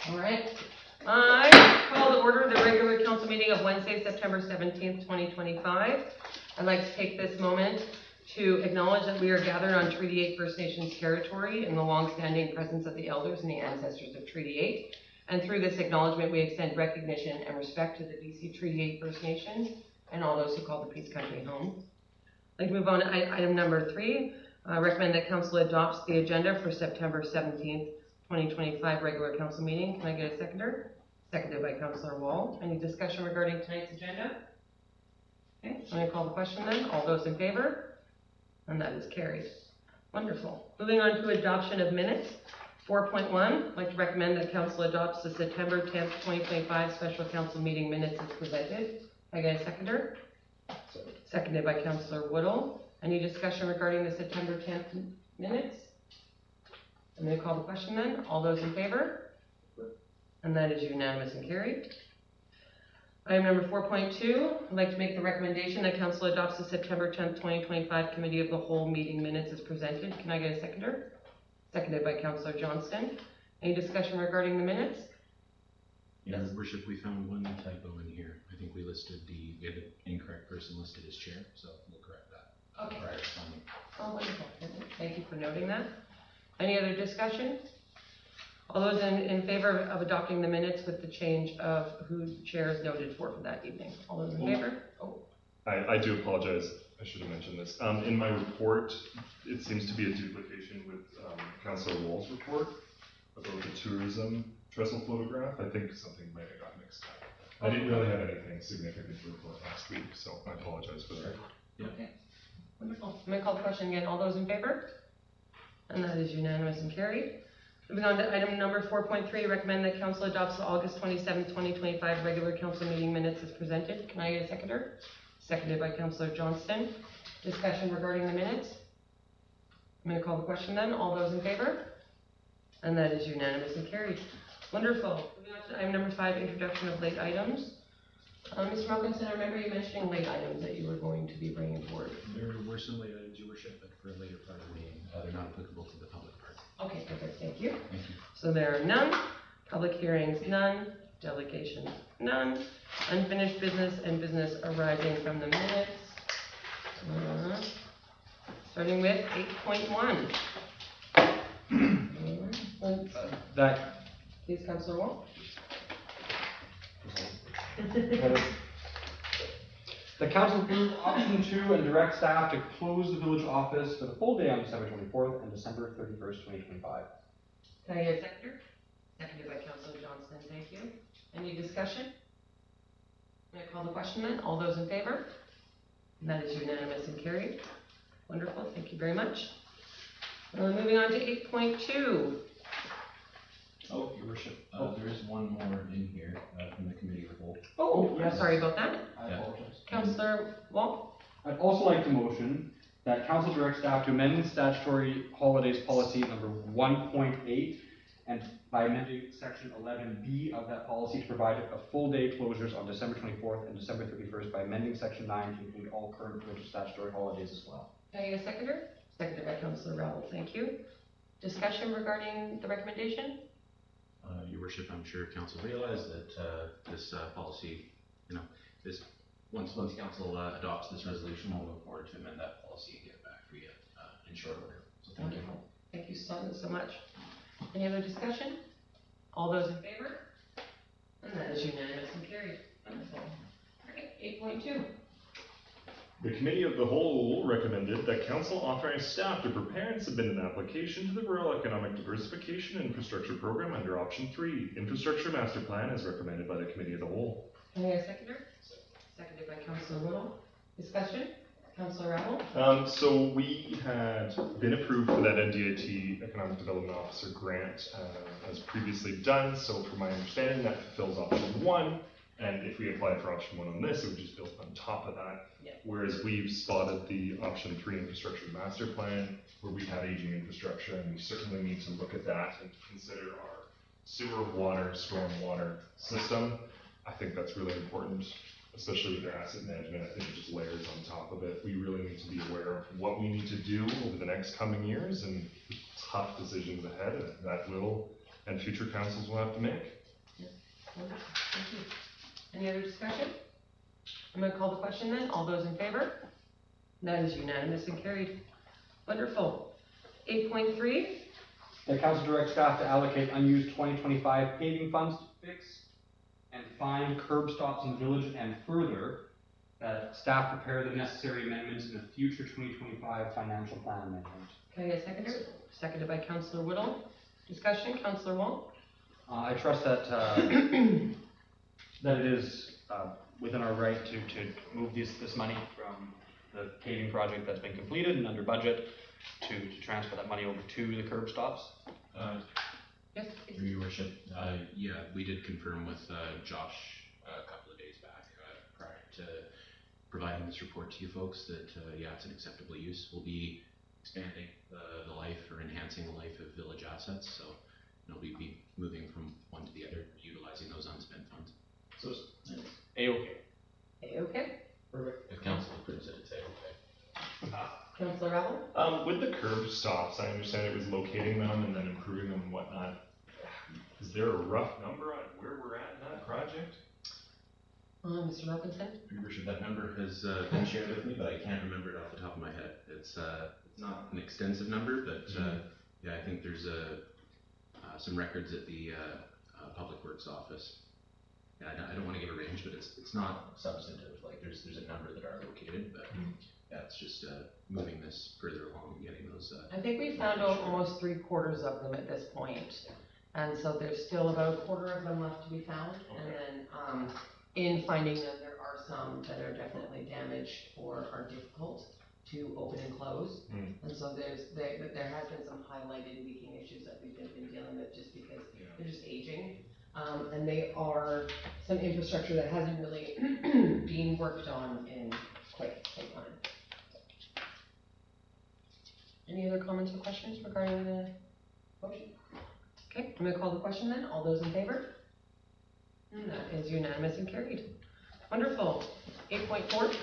All right. I call to order the regular council meeting of Wednesday, September 17th, 2025. I'd like to take this moment to acknowledge that we are gathered on Treaty 8 First Nations territory in the long-standing presence of the elders and the ancestors of Treaty 8. And through this acknowledgement, we extend recognition and respect to the BC Treaty 8 First Nations and all those who call the Peace Country home. I'd like to move on to item number 3. I recommend that council adopts the agenda for September 17th, 2025 regular council meeting. Can I get a seconder? Seconded by Councillor Wall. Any discussion regarding tonight's agenda? Okay, I'm going to call the question then. All those in favor? And that is carried. Wonderful. Moving on to adoption of minutes. 4.1, I'd like to recommend that council adopts the September 10th, 2025 special council meeting minutes as presented. Can I get a seconder? Seconded by Councillor Woodall. Any discussion regarding the September 10th minutes? I'm going to call the question then. All those in favor? And that is unanimous and carried. Item number 4.2, I'd like to make the recommendation that council adopts the September 10th, 2025 Committee of the Whole meeting minutes as presented. Can I get a seconder? Seconded by Councillor Johnston. Any discussion regarding the minutes? Your Worship, we found one typo in here. I think we had an incorrect person listed as chair, so we'll correct that. Okay. Prior to signing. Oh, wonderful. Thank you for noting that. Any other discussion? All those in favor of adopting the minutes with the change of who chair is noted for that evening? All those in favor? Oh. I do apologize. I should have mentioned this. In my report, it seems to be a duplication with Councillor Wall's report about the tourism trestle photograph. I think something might have got mixed up. I didn't really have anything significant to report last week, so I apologize for that. Yeah. Okay. Wonderful. I'm going to call the question again. All those in favor? And that is unanimous and carried. Moving on to item number 4.3, recommend that council adopts the August 27, 2025 regular council meeting minutes as presented. Can I get a seconder? Seconded by Councillor Johnston. Discussion regarding the minutes? I'm going to call the question then. All those in favor? And that is unanimous and carried. Wonderful. Moving on to item number 5, introduction of late items. Mr. Malkinson, I remember you mentioning late items that you were going to be bringing forward. There were some late items, Your Worship, but for a later part of the meeting, they're not applicable to the public part. Okay, perfect. Thank you. Thank you. So there are none. Public hearings, none. Delegations, none. Unfinished business and business arising from the minutes. Starting with 8.1. Please, Councillor Wall. The council approved option 2 and direct staff to close the village office for the full day on December 24th and December 31st, 2025. Can I get a seconder? Seconded by Councillor Johnston. Thank you. Any discussion? I'm going to call the question then. All those in favor? And that is unanimous and carried. Wonderful. Thank you very much. Moving on to 8.2. Oh, Your Worship, there is one more in here from the Committee of the Whole. Oh, yeah, sorry about that. I apologize. Councillor Wall. I'd also like to motion that council direct staff to amend statutory holidays policy number 1.8 and by amending section 11B of that policy to provide a full day closures on December 24th and December 31st by amending section 9 to include all current village statutory holidays as well. Can I get a seconder? Seconded by Councillor Ravel. Thank you. Discussion regarding the recommendation? Your Worship, I'm sure council realized that this policy, this once council adopts this resolution, we'll look forward to amend that policy and get it back for you in short order. So thank you. Thank you so much. Any other discussion? All those in favor? And that is unanimous and carried. Wonderful. Okay, 8.2. The Committee of the Whole recommended that Council authorize staff to prepare and submit an application to the Rural Economic Diversification Infrastructure Program under Option 3, Infrastructure Master Plan, as recommended by the Committee of the Whole. Can I get a seconder? Seconded by Councillor Woodall. Discussion? Councillor Ravel? So we had been approved for that NDIT Economic Development Officer grant as previously done. So from my understanding, that fulfills Option 1. And if we apply for Option 1 on this, it would just build on top of that. Yeah. Whereas we've spotted the Option 3 Infrastructure Master Plan, where we have aging infrastructure, and we certainly need to look at that and consider our sewer, water, stormwater system. I think that's really important, especially with their asset management. I think it just layers on top of it. We really need to be aware of what we need to do over the next coming years and tough decisions ahead that will and future councils will have to make. Wonderful. Thank you. Any other discussion? I'm gonna call the question then. All those in favor? That is unanimous and carried. Wonderful. 8.3, That council directs staff to allocate unused 2025 paving funds to fix and find curb stops in the village, and further, that staff prepare the necessary amendments in the future 2025 financial plan amendment. can I get a seconder? Seconded by Councillor Whittle. Discussion, Councillor Wong? I trust that, that it is within our right to move this money from the paving project that's been completed and under budget to transfer that money over to the curb stops. Yes, please. Your worship, yeah, we did confirm with Josh a couple of days back prior to providing this report to you folks that, yeah, it's an acceptable use. We'll be expanding the life or enhancing the life of village assets, so we'll be moving from one to the other, utilizing those unspent funds. So it's A-okay. Okay. Perfect. If council approves it, it's okay. Councillor Ravel? With the curb stops, I understand it was locating them and then improving them and whatnot. Is there a rough number on where we're at in that project? Mr. Wilkinson? Your worship, that number has been shared with me, but I can't remember it off the top of my head. It's not an extensive number, but yeah, I think there's some records at the Public Works office. Yeah, I don't want to give a range, but it's not substantive. Like there's a number that are located, but yeah, it's just moving this further along and getting those. I think we found out almost 3/4 of them at this point. And so there's still about 1/4 of them left to be found. Okay. And then in finding them, there are some that are definitely damaged or are difficult to open and close. And so there has been some highlighted leaking issues that we've been dealing with just because they're just aging. And they are some infrastructure that hasn't really been worked on in quite some time. Any other comments or questions regarding the motion? Okay, I'm gonna call the question then. All those in favor? And that is unanimous and carried. Wonderful. 8.4,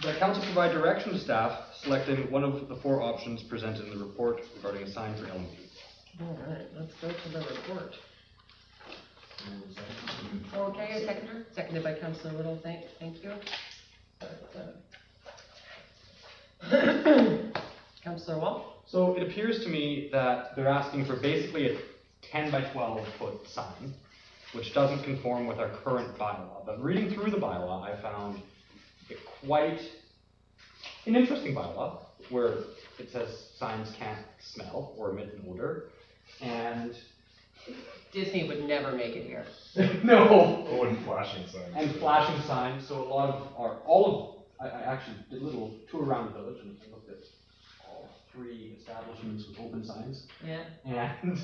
The council provide direction to staff selecting one of the 4 options presented in the report regarding a sign for LMP. all right, let's go to the report. Okay, a seconder? Seconded by Councillor Little, thank you. Councillor Wall? So it appears to me that they're asking for basically a 10 by 12 foot sign, which doesn't conform with our current bylaw. But reading through the bylaw, I found it quite an interesting bylaw, where it says signs can't smell or emit an odor, and Disney would never make it here. no, Oh, and flashing signs. and flashing signs. So a lot of all of I actually did a little tour around the village and looked at all 3 establishments with open signs, Yeah. and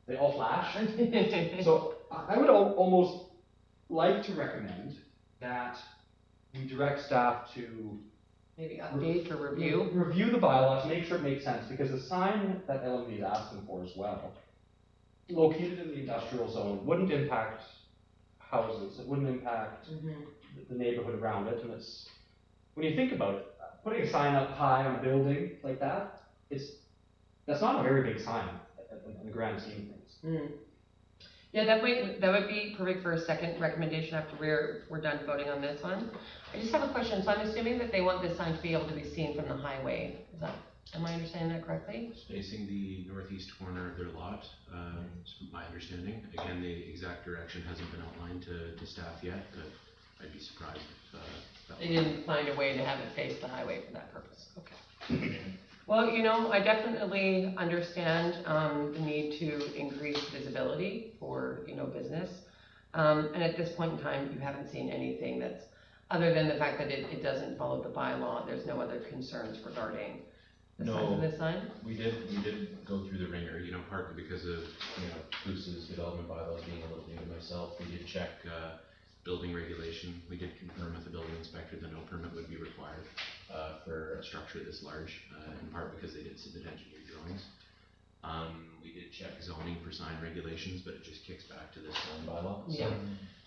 they all flash. So I would almost like to recommend that we direct staff to Maybe update or review. review the bylaws, make sure it makes sense, because the sign that LMB is asking for as well, located in the industrial zone, wouldn't impact houses, it wouldn't impact the neighborhood around it, and it's, when you think about it, putting a sign up high on a building like that, that's not a very big sign in the grand scheme of things. Yeah, that would be perfect for a second recommendation after we're done voting on this one. I just have a question. So I'm assuming that they want this sign to be able to be seen from the highway. Am I understanding that correctly? It's facing the northeast corner of their lot, is my understanding. Again, the exact direction hasn't been outlined to staff yet, but I'd be surprised if that They didn't find a way to have it face the highway for that purpose. Okay. Well, I definitely understand the need to increase visibility for, business. And at this point in time, you haven't seen anything that's, other than the fact that it doesn't follow the bylaw, there's no other concerns regarding the size of this sign? We did go through the ringer, partly because of, Bruce's development bylaws being a little new to myself. We did check, building regulation. We did confirm with the building inspector that no permit would be required, for a structure this large, in part because they did submit engineered drawings. We did check zoning for sign regulations, but it just kicks back to this sign bylaw. So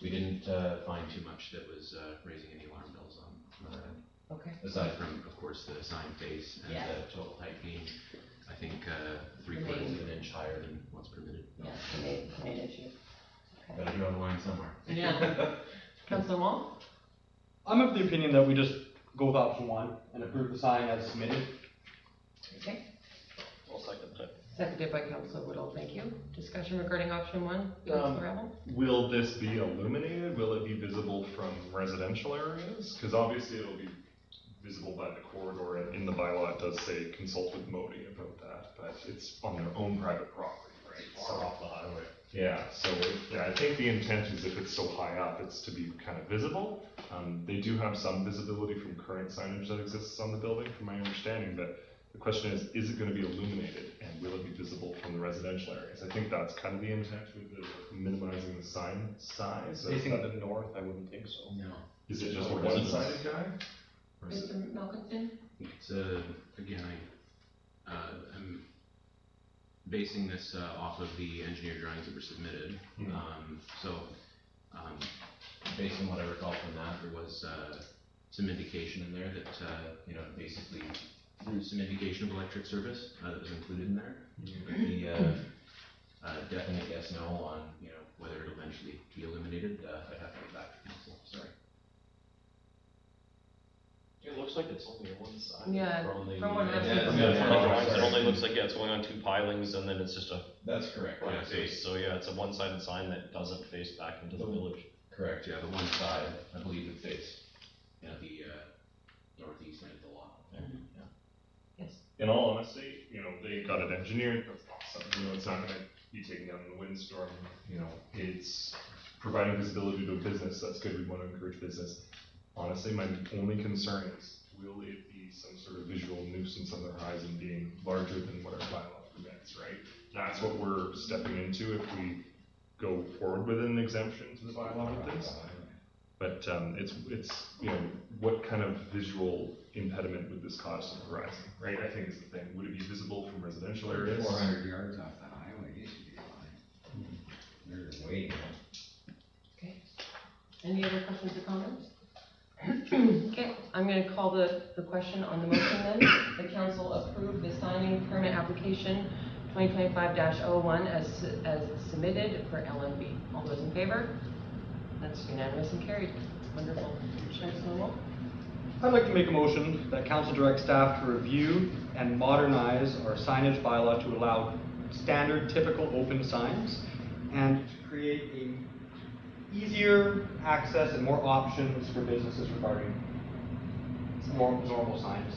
we didn't, find too much that was, raising any alarm bells on our end. Okay. Aside from, of course, the sign face and the total height being I think, 3/4 of an inch higher than what's permitted. Yeah, main issue. Gotta be on the line somewhere. Yeah. Councillor Wong? I'm of the opinion that we just go with option 1 and approve the sign as submitted. Okay. I'll second that. Seconded by Councillor Woodall, thank you. Discussion regarding option 1, Councillor Rebel? Will this be illuminated? Will it be visible from residential areas? Because obviously it'll be visible by the corridor, and in the bylaw it does say consult with Modi about that, but it's on their own private property, right? Far off the highway. Yeah, so yeah, I think the intent is if it's so high up, it's to be kind of visible. They do have some visibility from current signage that exists on the building, from my understanding, but the question is it gonna be illuminated, and will it be visible from the residential areas? I think that's kind of the intent with the minimizing the sign size. Facing the north, I wouldn't think so. No. Is it just a No, one-sided guy? Or is it- Mr. Malcolmson? It's, again, I'm basing this, off of the engineer drawings that were submitted. Based on what I recall from that, there was, some indication in there that, basically through some indication of electric service, that was included in there. The, definite yes, no on, whether it'll eventually be eliminated, I'd have to go back to council, sorry. It looks like it's only on one side. Yeah, From from what I've yeah, seen. from the drawings, it only looks like, yeah, it's going on 2 pilings and then it's just a That's correct. blank face. So yeah, it's a one-sided sign that doesn't face back into the village. Correct, yeah, the one side, I believe it face, the, northeast end of the lot. Yes. In all honesty, they got it engineered, that's awesome. It's not gonna be taken down in the windstorm, it's providing visibility to a business, that's good, we wanna encourage business. Honestly, my only concern is, will it be some sort of visual nuisance on the horizon being larger than what our bylaw prevents, right? That's what we're stepping into if we go forward with an exemption to the bylaw with this. But it's what kind of visual impediment would this cause to the horizon, right? I think is the thing. Would it be visible from residential areas? 400 yards off the highway, it should be fine. They're waiting. Okay. Any other questions or comments? Okay, I'm gonna call the question on the motion then. The council approve the signing permit application 2025-01 as submitted for LNB. All those in favor? That's unanimous and carried. Wonderful. Councilor Wong? I'd like to make a motion that council direct staff to review and modernize our signage bylaw to allow standard typical open signs and to create a easier access and more options for businesses regarding more normal signs.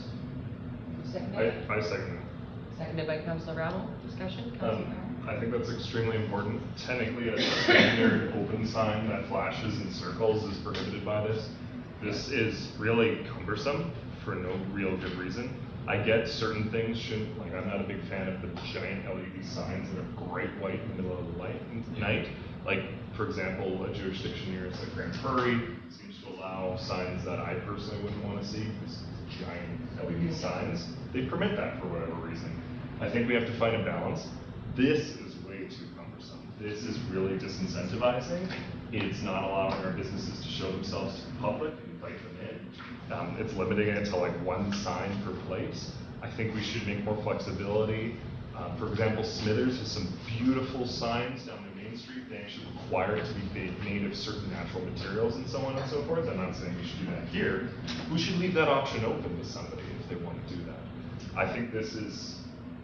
Seconded? I second that. Seconded by Councilor Rattle. Discussion? Councilor Rattle? I think that's extremely important. Technically, a standard open sign that flashes in circles is prohibited by this. This is really cumbersome for no real good reason. I get certain things shouldn't, like I'm not a big fan of the giant LED signs that are bright white in the middle of the night. Like, for example, a jurisdiction near us like Grand Prairie seems to allow signs that I personally wouldn't want to see, because giant LED signs. They permit that for whatever reason. I think we have to find a balance. This is way too cumbersome. This is really disincentivizing. It's not allowing our businesses to show themselves to the public and invite them in. It's limiting it to like 1 sign per place. I think we should make more flexibility. For example, Smithers has some beautiful signs down their main street. They actually require it to be made of certain natural materials and so on and so forth. I'm not saying we should do that here. We should leave that option open to somebody if they want to do that. I think this is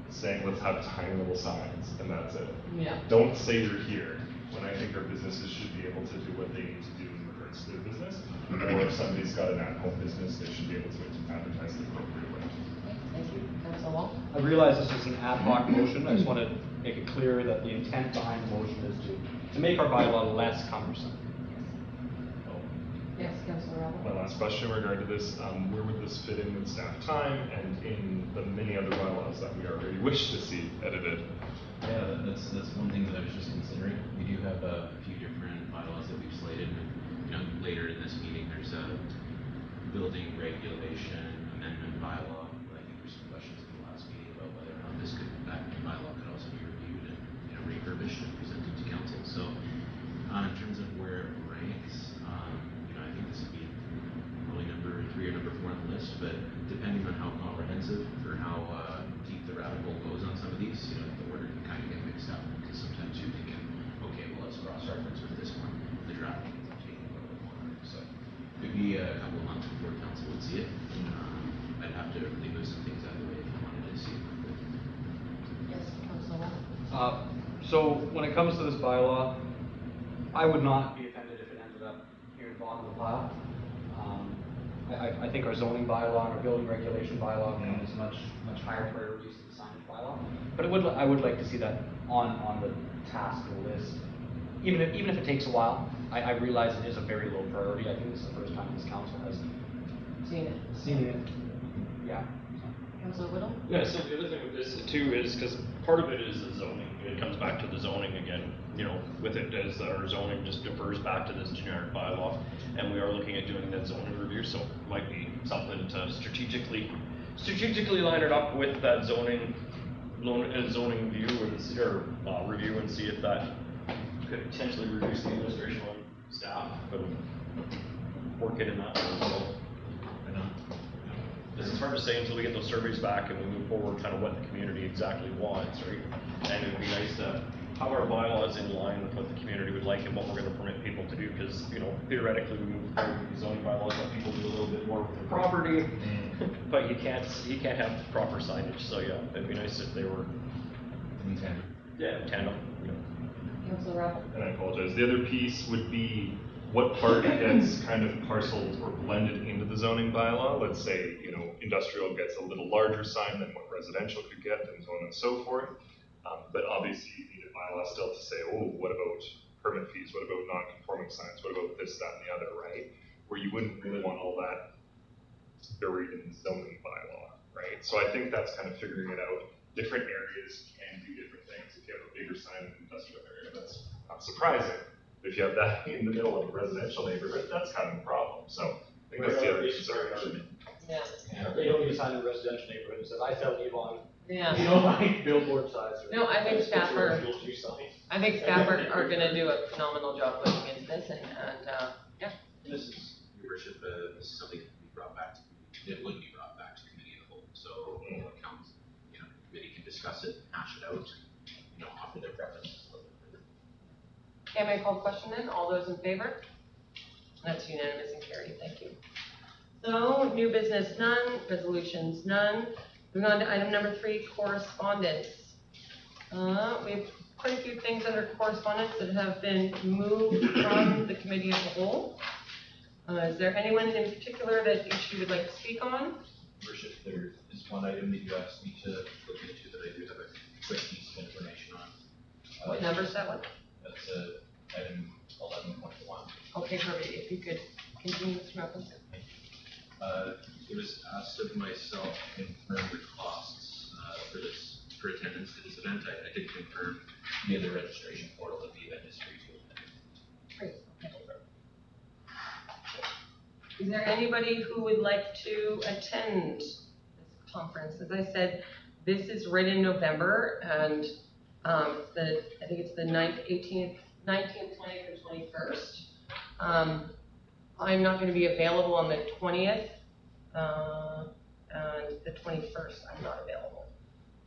saying let's have tiny little signs and that's it. Yeah. Don't say you're here, when I think our businesses should be able to do what they need to do in regards to their business. Or if somebody's got an at-home business, they should be able to advertise the appropriate way. Thank you. Councilor Wong? I realize this is an ad hoc motion. I just want to make it clear that the intent behind the motion is to make our bylaw less cumbersome. Yes, Councilor Rattle? My last question in regard to this, where would this fit in with staff time and in the many other bylaws that we already wish to see edited? Yeah, that's one thing that I was just considering. We do have a few different bylaws that we've slated, and, later in this meeting, there's a building regulation amendment bylaw. I think there's some questions in the last meeting about whether or not that bylaw could also be reviewed and, refurbished and presented to council. So, in terms of where it ranks, I think this would be probably number 3 or number 4 on the list, but depending on how comprehensive or how deep the rabbit hole goes on you know, the order can kind of get mixed up, because sometimes you're thinking, okay, well, let's cross-reference with this one, the draft ends up taking a little bit longer, so maybe a couple of months before council would see it. I'd have to really move some things out of the way if I wanted to see it. Yes, Councilor. So when it comes to this bylaw, I would not be offended if it ended up here in the bottom of the pile. I think our zoning bylaw and our building regulation bylaw come as much higher priorities than the signage bylaw. But I would like to see that on the task list. Even if it takes a while, I realize it is a very low priority. I think this is the first time this council has Seen it. Yeah. Councilor Whittle? Yeah, so the other thing with this too is, because part of it is the zoning, it comes back to the zoning again, you know, with it as our zoning just defers back to this generic bylaw, and we are looking at doing that zoning review, so it might be something to strategically line it up with that zoning view or review and see if that could potentially reduce the administration on staff, but work it in that way as well. It's hard to say until we get those surveys back and we move forward kind of what the community exactly wants, right? And it would be nice to have our bylaws in line with what the community would like and what we're going to permit people to do, because, you know, theoretically we move forward with the zoning bylaws, let people do a little bit more with their property, but you can't have proper signage, so yeah, it'd be nice if they were In tandem. tandem, you know. Councilor Rapp? And I apologize. The other piece would be what part gets kind of parceled or blended into the zoning bylaw. Let's say, you know, industrial gets a little larger sign than what residential could get, and so on and so forth. But obviously you need a bylaw still to say, oh, what about permit fees? What about non-conforming signs? What about this, that, and the other, right? Where you wouldn't really want all that buried in the zoning bylaw, right? So I think that's kind of figuring it out. Different areas can do different things. If you have a bigger sign in an industrial area, that's not surprising. If you have that in the middle of a residential neighborhood, that's kind of a problem. So I think that's the other consideration. Yeah. They don't need to sign in a residential neighborhood. It says, I sell Avon. Yeah. You know, like billboard size. No, I think staff are gonna do a phenomenal job looking into this and yeah. This is, Your Worship, this is something that can be brought back to, it would be brought back to committee of the whole, so, council, committee can discuss it, hash it out, offer their preferences a little bit further. Okay, may I call the question then? All those in favor? That's unanimous and carried, thank you. So, new business, none, resolutions, none. Moving on to item number 3, correspondence. We have quite a few things under correspondence that have been moved from the committee of the whole. Is there anyone in particular that you would like to speak on? Worship, there is one item that you asked me to look into that I do have a quick piece of information on. What number is that one? That's item 11.1. Okay, perfect, if you could continue to reference it. It was asked of myself to confirm the costs for attendance to this event. I did confirm via the registration portal that the event is free to attend. Great, okay. Is there anybody who would like to attend this conference? As I said, this is right in November, and I think it's the 19th, 20th, or 21st. I'm not going to be available on the 20th, and the 21st I'm not available.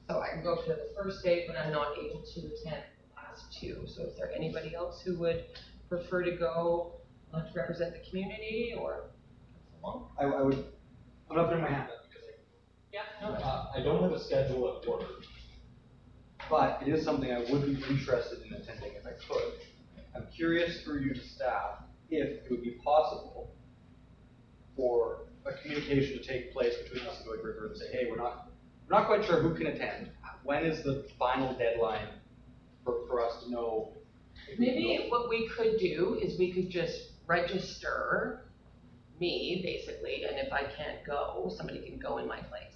So I can go to the first date, but I'm not able to attend the last 2. So is there anybody else who would prefer to go to represent the community, or? I would, I'm not putting my hand up because Yeah, I don't have a schedule at work, but it is something I would be interested in attending if I could. I'm curious through you to staff if it would be possible for a communication to take place between us and Lloyd River and say, hey, we're not quite sure who can attend. When is the final deadline for us to know? Maybe what we could do is we could just register me, basically, and if I can't go, somebody can go in my place.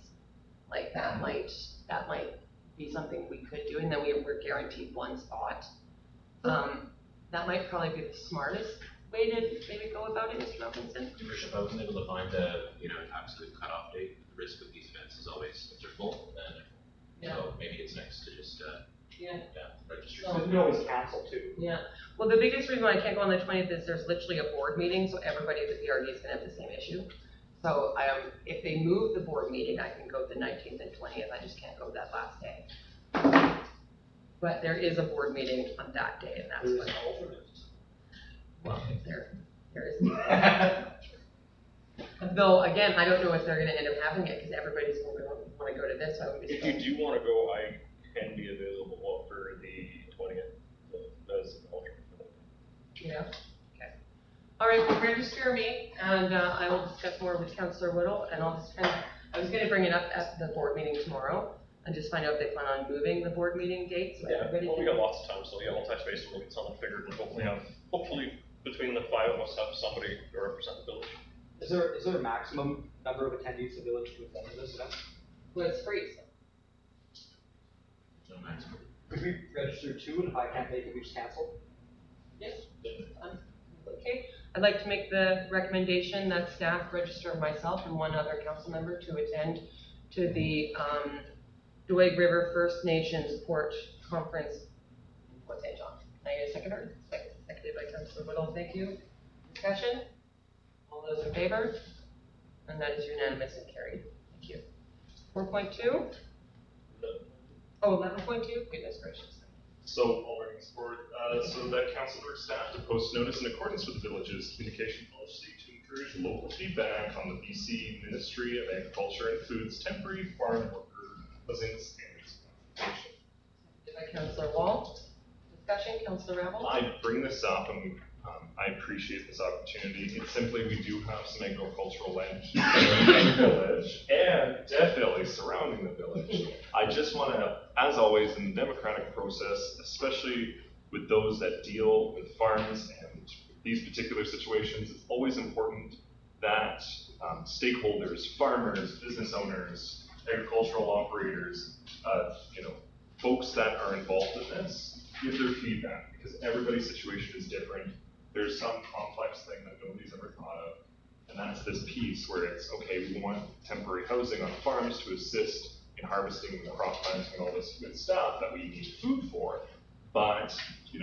Like that might be something we could do, and then we're guaranteed one spot. That might probably be the smartest way to maybe go about it, Mr. Robinson. Your Worship, I wasn't able to find an absolute cutoff date. The risk with these events is always if they're full, then so maybe it's nice to just register. So- You can always cancel too. Yeah, well, the biggest reason why I can't go on the 20th is there's literally a board meeting, so everybody at the PRD is gonna have the same issue. So if they move the board meeting, I can go the 19th and 20th, I just can't go that last day. But there is a board meeting on that day, and that's when, well, there is. Though, again, I don't know if they're gonna end up having it, because everybody's gonna wanna go to this, so I would be. If you do wanna go, I can be available for the 20th, as an alternate. Yeah, okay. All right, well, register me, and I will discuss more with Councillor Whittle, and I'll just I was gonna bring it up at the board meeting tomorrow, and just find out if they plan on moving the board meeting date, so Yeah, everybody well, we can. got lots of time, so yeah, we'll touch base and we'll get something figured, and hopefully between the five of us have somebody to represent the village. Is there a maximum number of attendees the village can attend this event? Well, it's free, so. No maximum. Could we register 2, and if I can't make it, we just cancel? Yes. Okay, I'd like to make the recommendation that staff register myself and one other council member to attend to the Dewey River First Nations Port Conference in Port St. John. Can I get a seconder? Seconded by Councilor Whittle, thank you. Discussion? All those in favor? And that is unanimous and carried. Thank you. 4.2? Oh, 11.2? Goodness gracious. So I'll bring this forward, so that council directs staff to post notice in accordance with the village's communication policy to encourage local feedback on the BC Ministry of Agriculture and Food's temporary farm worker housing standards application. Seconded by Councilor Wall. Discussion, Councilor Rabble? I bring this up and I appreciate this opportunity. It's simply we do have some agricultural land in the village and definitely surrounding the village. I just want to, as always in the democratic process, especially with those that deal with farms and these particular situations, it's always important that stakeholders, farmers, business owners, agricultural operators, folks that are involved in this, give their feedback because everybody's situation is different. There's some complex thing that nobody's ever thought of, and that's this piece where it's, okay, we want temporary housing on farms to assist in harvesting and crop planting and all this good stuff that we need food for, but,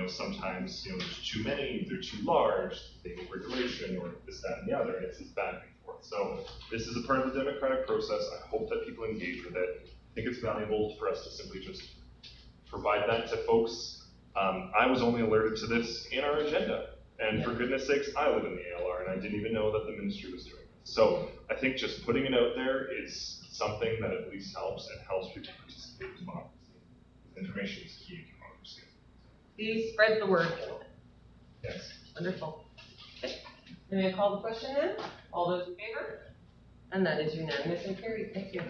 sometimes, there's too many, they're too large, they need regulation, or this, that, and the other, and it's this back and forth. So, this is a part of the democratic process. I hope that people engage with it. I think it's valuable for us to simply just provide that to folks. I was only alerted to this in our agenda. And for goodness sakes, I live in the ALR and I didn't even know that the ministry was doing this. So I think just putting it out there is something that at least helps and helps people participate in democracy. Information is key in democracy. Please spread the word, gentlemen. Yes. Wonderful. Okay. May I call the question then? All those in favor? And that is unanimous and carried. Thank you.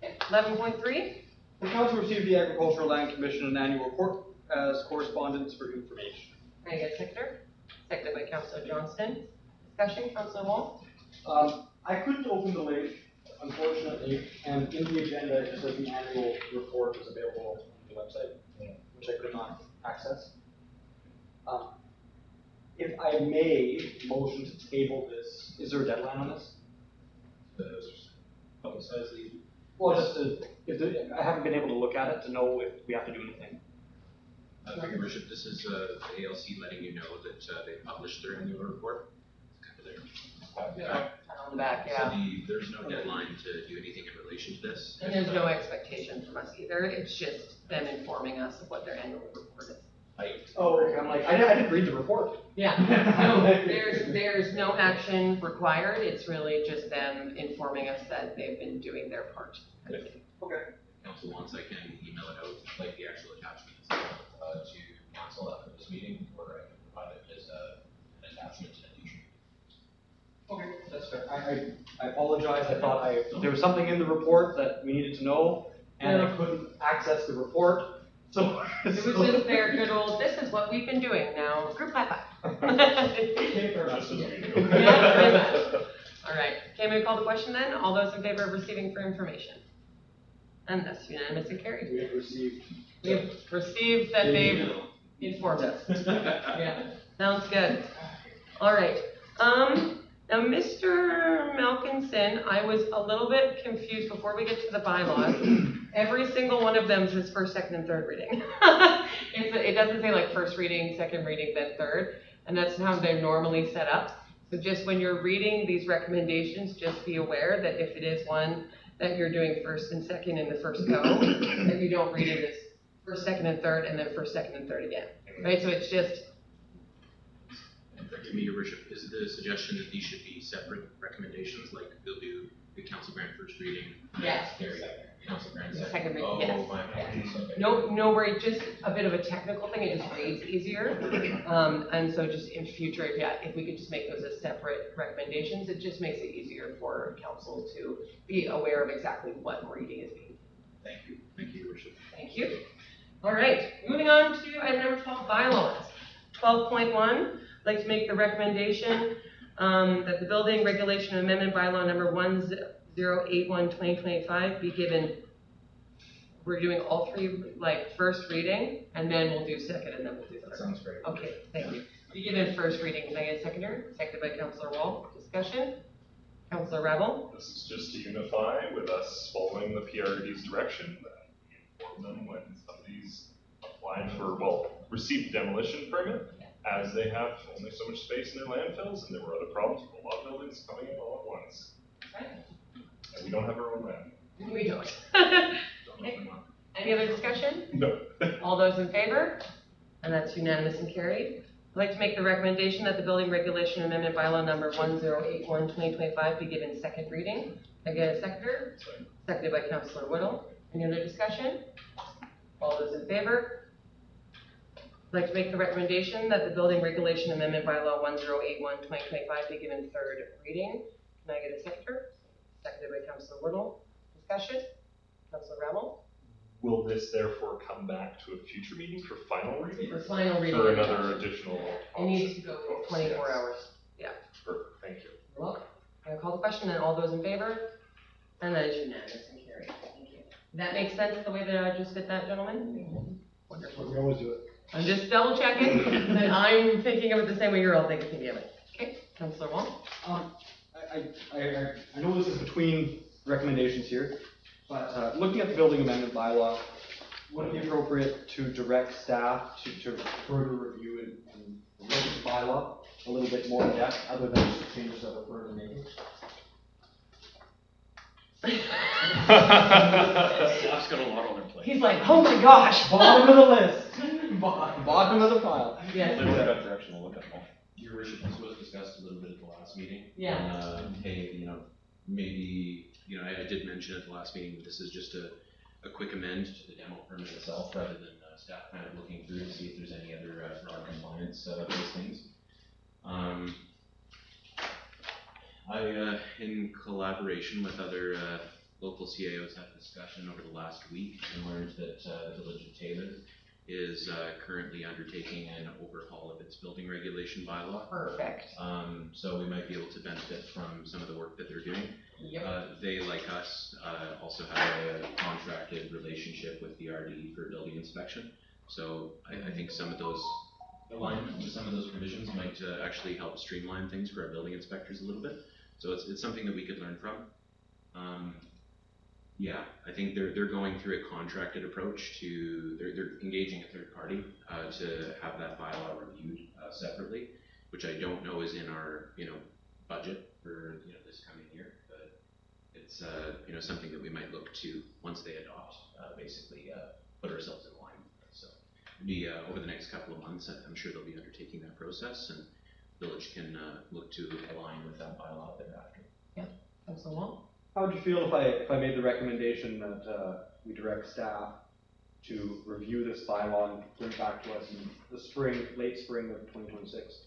Okay. 11.3. The council received the Agricultural Land Commission an annual report as correspondence for information. Can I get a seconder? Seconded by Councilor Johnston. Discussion, Councilor Wall? I couldn't open the link, unfortunately, and in the agenda it just says the annual report is available on the website, which I could not access. If I may motion to table this, is there a deadline on this? Publicize the. Well, I haven't been able to look at it to know if we have to do anything. Your Worship, this is ALC letting you know that they published their annual report. It's kind of there. On the back, So yeah. there's no deadline to do anything in relation to this. And there's no expectation from us either. It's just them informing us of what their annual report is. Oh, okay. I'm like, I didn't read the report. Yeah, no, there's no action required. It's really just them informing us that they've been doing their part. Okay. Council wants, I can email it out, like the actual attachments, to council after this meeting, or I can provide it as an attachment to the future. Okay, that's fair. I apologize. I thought there was something in the report that we needed to know, and I couldn't access the report. So It was just their good old, this is what we've been doing now, group high five. Okay, fair enough. Just as we do. Yeah, very much. All right, can we call the question then? All those in favor of receiving for information? And that's unanimous and carried. We have received. We've received that they've informed us. Yeah, sounds good. All right. Now, Mr. Malkinson, I was a little bit confused before we get to the bylaws. Every single one of them says first, second, and third reading. It doesn't say like first reading, second reading, then third, and that's how they're normally set up. So just when you're reading these recommendations, just be aware that if it is one that you're doing first and second in the first go, that you don't read it as first, second, and third, and then first, second, and third again, right? So it's just, Forgive me, your worship, is the suggestion that these should be separate recommendations, like they'll do the council grant first reading? Yes. Carry council grant Second reading, Oh, yes. my apologies, okay. no worry, just a bit of a technical thing, it just reads easier. And so just in future, if we could just make those as separate recommendations, it just makes it easier for council to be aware of exactly what reading is being. Thank you, your worship. Thank you. All right, moving on to item number 12, bylaws. 12.1, I'd like to make the recommendation that the building regulation amendment bylaw number 1081/2025 be given, we're doing all three, like, first reading, and then we'll do second, and then we'll do That third. sounds great. Okay, thank you. Be given first reading, can I get a seconder? Seconded by Councillor Wall. Discussion? Councillor Rebel? This is just to unify with us following the PRD's direction, that we inform them when somebody's applied for, well, received a demolition permit, as they have only so much space in their landfills, and there were other problems with a lot of buildings coming in all at once. And we don't have our own land. We don't. Don't know if I'm on. Any other discussion? No. All those in favor? And that's unanimous and carried. I'd like to make the recommendation that the building regulation amendment bylaw number 1081/2025 be given second reading. Can I get a seconder? Seconded by Councillor Whittle. Any other discussion? All those in favor? I'd like to make the recommendation that the building regulation amendment bylaw 1081/2025 be given third reading. Can I get a seconder? Seconded by Councillor Whittle. Discussion? Councillor Rebel? Will this therefore come back to a future meeting for final reading? For final reading. For another additional It needs to go for 24 Yes. hours. Perfect, thank you. You're welcome. I'm gonna call the question, and all those in favor? And that is unanimous and carried. Thank you. That makes sense, the way that I just did that, gentlemen? Wonderful. We always do it. I'm just double checking that I'm thinking of it the same way you're all thinking of it. Okay, Councillor Wong? I know this is between recommendations here, but looking at the building amendment bylaw, would it be appropriate to direct staff to further review and look at the bylaw a little bit more in depth, other than just the changes that we're further making? Staff's got a lot on their plate. He's like, oh my gosh, Bottom of the list, bottom of the pile. Yes. Little bit of direction, we'll look at more. Your worship, this was discussed a little bit at the last meeting. Yeah. Hey, maybe, I did mention at the last meeting that this is just a quick amend to the demo permit itself, rather than staff kind of looking through to see if there's any other non-compliance based things. I, in collaboration with other local CAOs, had a discussion over the last week and learned that the Village of Taylor is currently undertaking an overhaul of its building regulation bylaw. Perfect. So we might be able to benefit from some of the work that they're doing. Yep. They, like us, also have a contracted relationship with the RD for building inspection. So I think some of those alignment to some of those provisions might actually help streamline things for our building inspectors a little bit. So it's something that we could learn from. Yeah, I think they're going through a contracted approach to, they're engaging a third party to have that bylaw reviewed separately, which I don't know is in our, budget for, this coming year, but it's, something that we might look to once they adopt, basically, put ourselves in line with it. So it'll be over the next couple of months, I'm sure they'll be undertaking that process, and Village can look to align with that bylaw thereafter. Councillor Wong? How would you feel if I made the recommendation that we direct staff to review this bylaw and bring it back to us in the spring, late spring of 2026?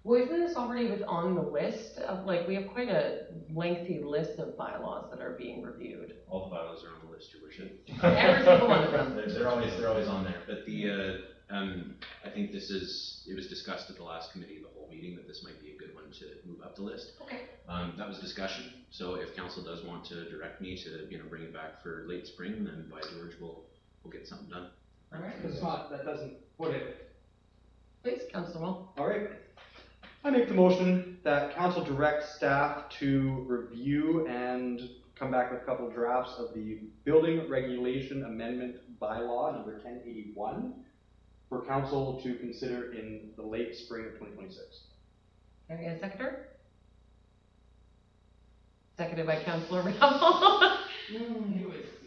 Well, isn't this already on the list of, we have quite a lengthy list of bylaws that are being reviewed. All the bylaws are on the list, your worship. Every single one of them. They're always on there, but I think it was discussed at the last committee of the whole meeting that this might be a good one to move up the list. Okay. That was discussion, so if council does want to direct me to, bring it back for late spring, then by George, we'll get something done. All right. It's not, that doesn't put it. Please, Councillor Wong. All right. I make the motion that council direct staff to review and come back with a couple of drafts of the building regulation amendment bylaw number 1081 for council to consider in the late spring of 2026. Can I get a seconder? Seconded by Councillor Rabble.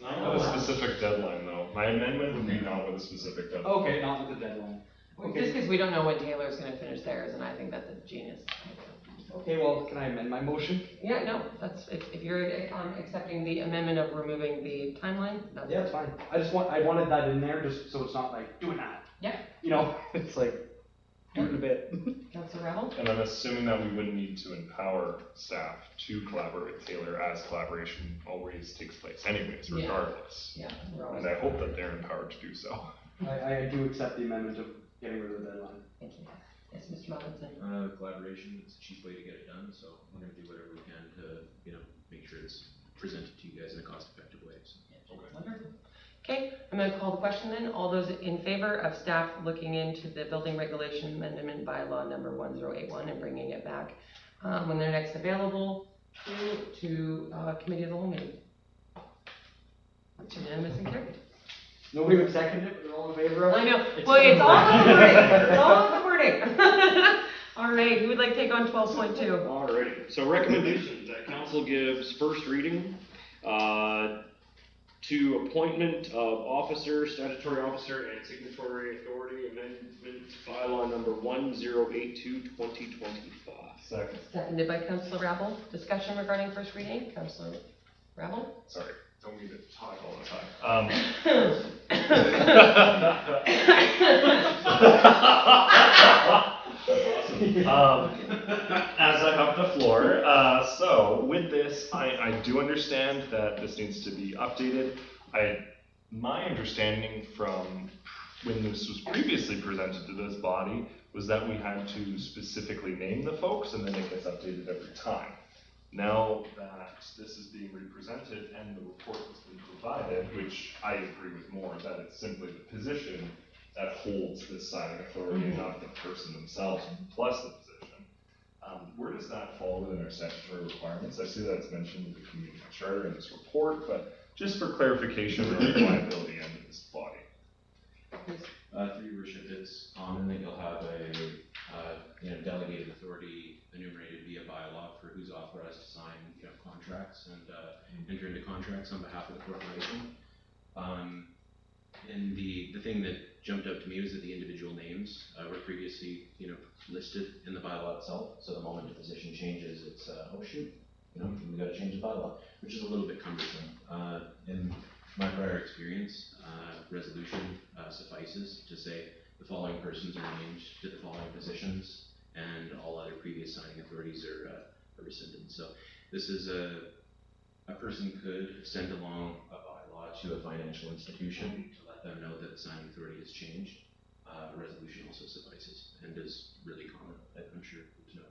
Not a specific deadline, though. My amendment would be not with a specific deadline. Okay, not with the deadline. Okay. Just because we don't know when Taylor's gonna finish theirs, and I think that's a genius idea. Okay, well, can I amend my motion? Yeah, no, that's, if you're accepting the amendment of removing the timeline, that's. Yeah, it's fine. I wanted that in there just so it's not like, do it now. Yeah. You know, it's like, do it in a bit. Councillor Rabble? And I'm assuming that we wouldn't need to empower staff to collaborate with Taylor as collaboration always takes place anyways, Yeah. regardless. Yeah. And I hope that they're empowered to do so. I do accept the amendment of getting rid of the deadline. Thank you. Yes, Mr. Robinson? Collaboration, it's a cheap way to get it done, so we're gonna do whatever we can to, make sure it's presented to you guys in a cost-effective way, so. Wonderful. Okay, I'm gonna call the question then. All those in favor of staff looking into the building regulation amendment bylaw number 1081 and bringing it back when they're next available to committee of the whole meeting? It's unanimous and carried. Nobody would second it, but they're all in favor of it? I know, well, it's all in the wording, it's all in the wording. All right, who would like to take on 12.2? Alrighty, so recommendations that council gives first reading, to appointment of officer, statutory officer, and signatory authority amendment bylaw number 1082/2025. Second. Seconded by Councillor Rabble. Discussion regarding first reading, Councillor Rabble? Sorry, don't mean to talk all the time. As I have the floor, so with this, I do understand that this needs to be updated. My understanding from when this was previously presented to this body was that we had to specifically name the folks and then it gets updated every time. Now that this is being represented and the report has been provided, which I agree with more, that it's simply the position that holds this signing authority and not the person themselves plus the position. Where does that fall within our statutory requirements? I see that it's mentioned in the community charter in this report, but just for clarification on the liability end of this body. Through your worship, it's common that you'll have a, delegated authority enumerated via bylaw for who's authorized to sign, contracts and, enter into contracts on behalf of the corporation. And the thing that jumped out to me was that the individual names, were previously, listed in the bylaw itself. So the moment the position changes, it's, oh shoot, we gotta change the bylaw, which is a little bit cumbersome. In my prior experience, resolution suffices to say the following persons are named to the following positions and all other previous signing authorities are rescinded. So this is a person could send along a bylaw to a financial institution to let them know that the signing authority has changed. A resolution also suffices and is really common, I'm sure, to know.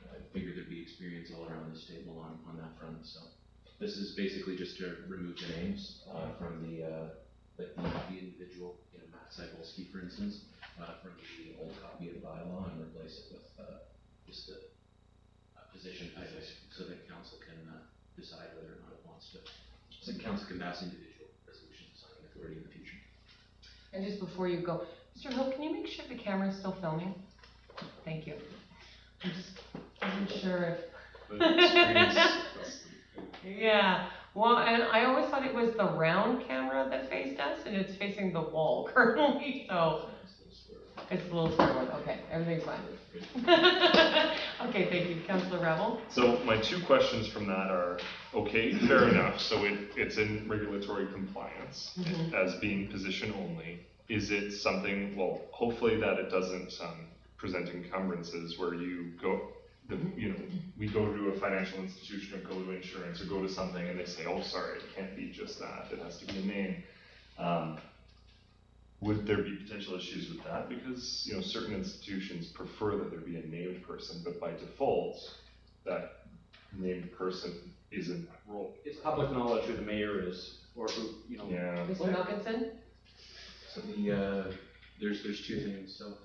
I figure there'd be experience all around this table on that front, so. This is basically just to remove the names from the individual, Matt Cybulski, for instance, from the old copy of the bylaw and replace it with just the position title so that council can decide whether or not it wants to. So council can pass individual resolutions signing authority in the future. And just before you go, Mr. Hill, can you make sure the camera is still filming? Thank you. I just wasn't sure if. Yeah, well, and I always thought it was the round camera that faced us, and it's facing the wall currently, so it's a little square one. Okay, everything's fine. Okay, thank you, Councillor Rabble. So my two questions from that are, okay, fair enough. So it's in regulatory compliance as being position only. Is it something, well, hopefully that it doesn't present encumbrances where you go, we go to a financial institution or go to insurance or go to something and they say, oh, sorry, it can't be just that, it has to be a name. Would there be potential issues with that? Because, certain institutions prefer that there be a named person, but by default, that named person is in that role. It's public knowledge who the mayor is, or who, Yeah. Mr. Malkinson? So there's two things. So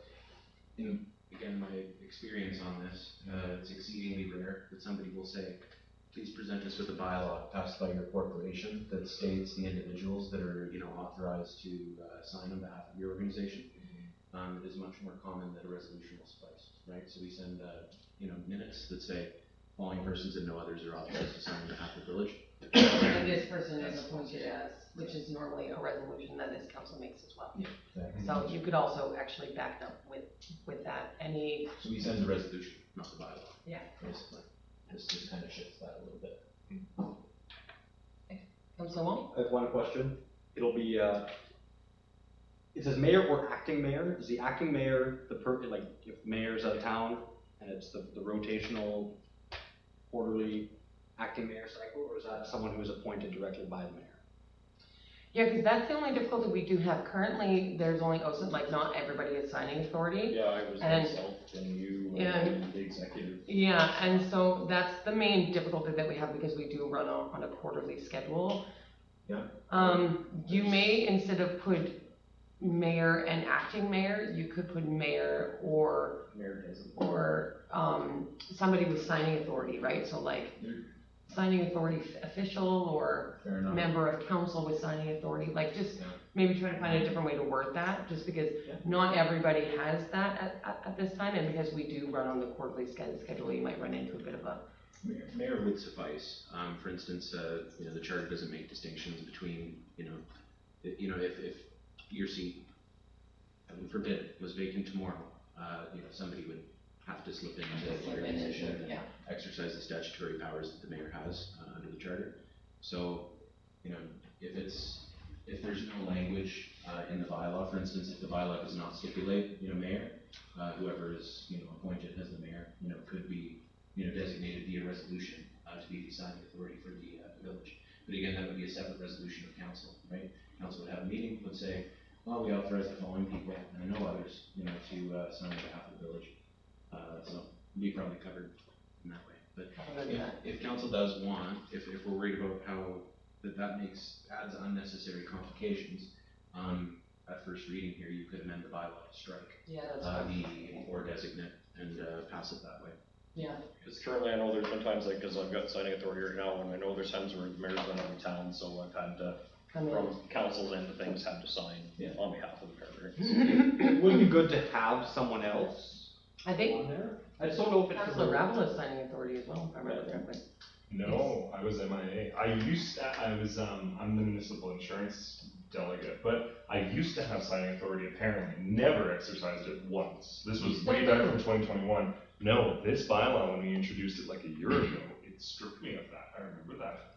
again, my experience on this, it's exceedingly rare that somebody will say, please present us with a bylaw passed by your corporation that states the individuals that are, authorized to sign on behalf of your organization. It is much more common that a resolution will suffice, right? So we send, minutes that say, following persons and no others are authorized to sign on behalf of the village. And this person is appointed as, which is normally a resolution that this council makes as well. So you could also actually back up with that, any, So we send the resolution, not the bylaw. Yeah. Basically, this just kind of shifts that a little bit. Councilor Wong? I have one question. It'll be, it says mayor or acting mayor. Is the acting mayor like, if mayor's out of town and it's the rotational quarterly acting mayor cycle, or is that someone who is appointed directly by the mayor? Yeah, because that's the only difficulty we do have. Currently, there's only also, like, not everybody has signing authority. Yeah, I was And- myself and you Yeah. and the executive. Yeah, and so that's the main difficulty that we have because we do run on a quarterly schedule. Yeah. You may, instead of put mayor and acting mayor, you could put mayor or, somebody with signing authority, right? So like, signing authority official or Fair enough. member of council with signing authority, like just Yeah. maybe try to find a different way to word that, just because Yeah. not everybody has that at this time, and because we do run on the quarterly schedule, you might run into a bit of a, Mayor would suffice. For instance, you know, the charter doesn't make distinctions between, you know, if your seat, heaven forbid, was vacant tomorrow, you know, somebody would have to slip into your position and exercise the statutory powers that the mayor has under the charter. So, you know, if there's no language in the bylaw, for instance, if the bylaw does not stipulate, you know, mayor, whoever is, you know, appointed as the mayor, you know, could be, you know, designated via resolution to be the signing authority for the village. But again, that would be a separate resolution of council, right? Council would have a meeting, would say, well, we authorize the following people and no others, you know, to sign on behalf of the village. So we probably covered in that way. But if council does want, if we're worried about how that adds unnecessary complications, at first reading here, you could amend the bylaw to strike that's the or designate and pass it that way. yeah. Because currently I know there's been times like, because I've got signing authority right now, and I know there's times where the mayor's been out of town, so I've had to, Come in. from council's end of things, had to sign Yeah. on behalf of the mayor. Would it be good to have someone else I think on there? I just don't know if it's. Councilor Rabel is signing authority as well, if I remember correctly. No, I was MIA. I'm the municipal insurance delegate, but I used to have signing authority apparently, never exercised it once. This was way back from 2021. No, this bylaw, when we introduced it like a year ago, it stripped me of that. I remember that.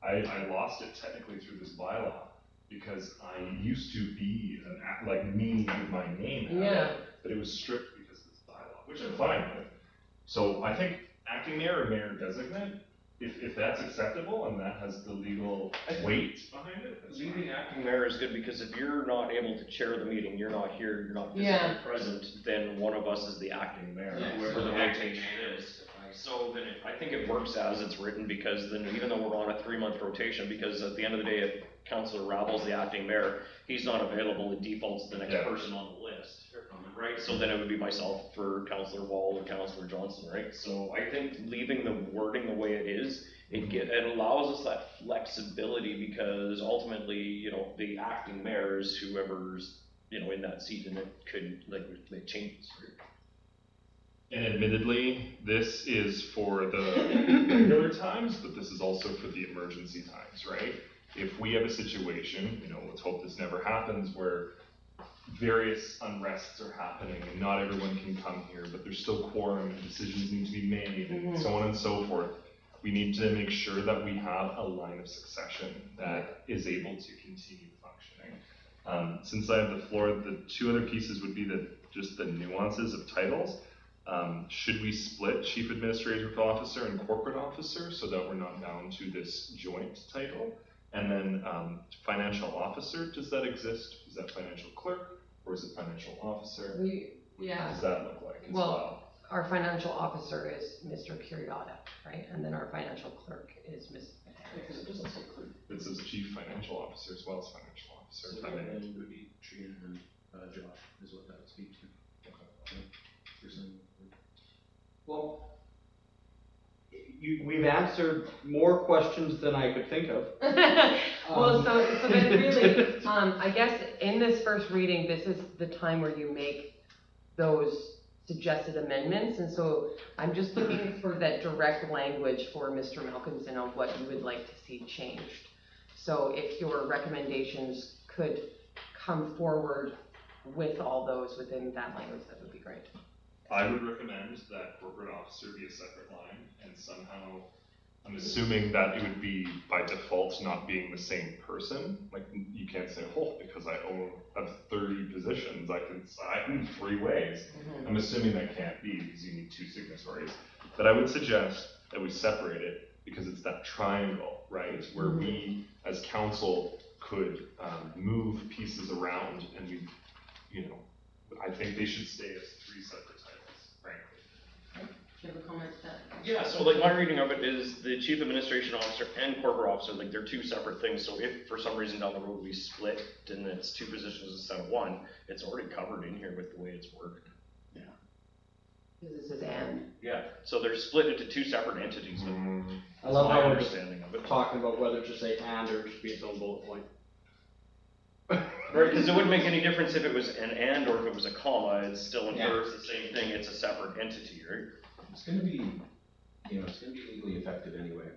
I lost it technically through this bylaw because I used to be like me with my name out of it, but it was stripped because of this bylaw, which I'm fine with. So I think acting mayor or mayor designate, if that's acceptable and that has the legal weight behind it, that's fine. Leaving acting mayor is good, because if you're not able to chair the meeting, you're not here, you're not physically Yeah. present, then one of us is the acting mayor, whoever the rotation is. So then I think it works as it's written, because then even though we're on a 3-month rotation, because at the end of the day, if Councilor Rabel's the acting mayor, he's not available, it defaults to the next person on the list. Right, so then it would be myself for Councilor Wall or Councilor Johnson, right? So I think leaving the wording the way it is, it allows us that flexibility, because ultimately, you know, the acting mayor is whoever's, you know, in that seat, and it could, like, make changes, right? And admittedly, this is for the regular times, but this is also for the emergency times, right? If we have a situation, you know, let's hope this never happens, where various unrests are happening and not everyone can come here, but there's still quorum and decisions need to be made and so on and so forth. We need to make sure that we have a line of succession that is able to continue functioning. Since I have the floor, the two other pieces would be just the nuances of titles. Should we split chief administrative officer and corporate officer so that we're not bound to this joint title? And then financial officer, does that exist? Is that financial clerk or is it financial officer? What does that look like as well? Our financial officer is Mr. Curiotta, right? And then our financial clerk is Ms. It doesn't say clear. It says chief financial officer as well as financial officer. So then it would be Trina and Josh is what that would speak to. For some- Well, we've answered more questions than I could think of. Well, so then really, I guess in this first reading, this is the time where you make those suggested amendments, and so I'm just looking for that direct language for Mr. Malcolmson on what you would like to see changed. So if your recommendations could come forward with all those within that language, that would be great. I would recommend that corporate officer be a separate line, and somehow, I'm assuming that it would be by default not being the same person. Like, you can't say, oh, because I have 30 positions, I can sign 3 ways. I'm assuming that can't be, because you need 2 signatories. But I would suggest that we separate it, because it's that triangle, right? Where we, as council, could move pieces around, and we, I think they should stay as 3 separate titles, frankly. Do you have a comment to that? Yeah, so like my reading of it is the chief administration officer and corporate officer, like they're 2 separate things. So if for some reason down the road we split and it's 2 positions instead of 1, it's already covered in here with the way it's worked. Because this is and. Yeah, so they're split into 2 separate entities. I love my how we're just understanding of it. talking about whether to say and or just be its own bullet point. Right, because it wouldn't make any difference if it was an and or if it was a comma. It still infers the same thing. It's a separate entity, right? It's gonna be, it's gonna be legally effective anyway.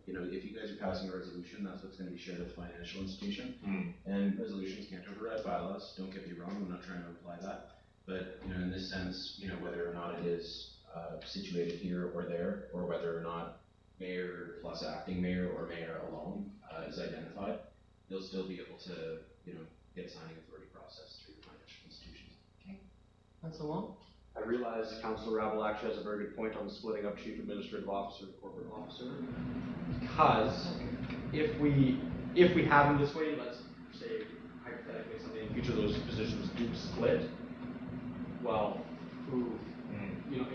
If you guys are passing a resolution, that's what's gonna be shared with the financial institution. And resolutions can't override bylaws, don't get me wrong, I'm not trying to imply that. But, in this sense, whether or not it is, situated here or there, or whether or not mayor plus acting mayor or mayor alone, is identified, they'll still be able to, get signing authority process through the financial institutions. Councilor Wong? I realize Councilor Rabel actually has a very good point on splitting up chief administrative officer and corporate officer. Because if we have them this way, let's say hypothetically someday in the future those positions do split, well, you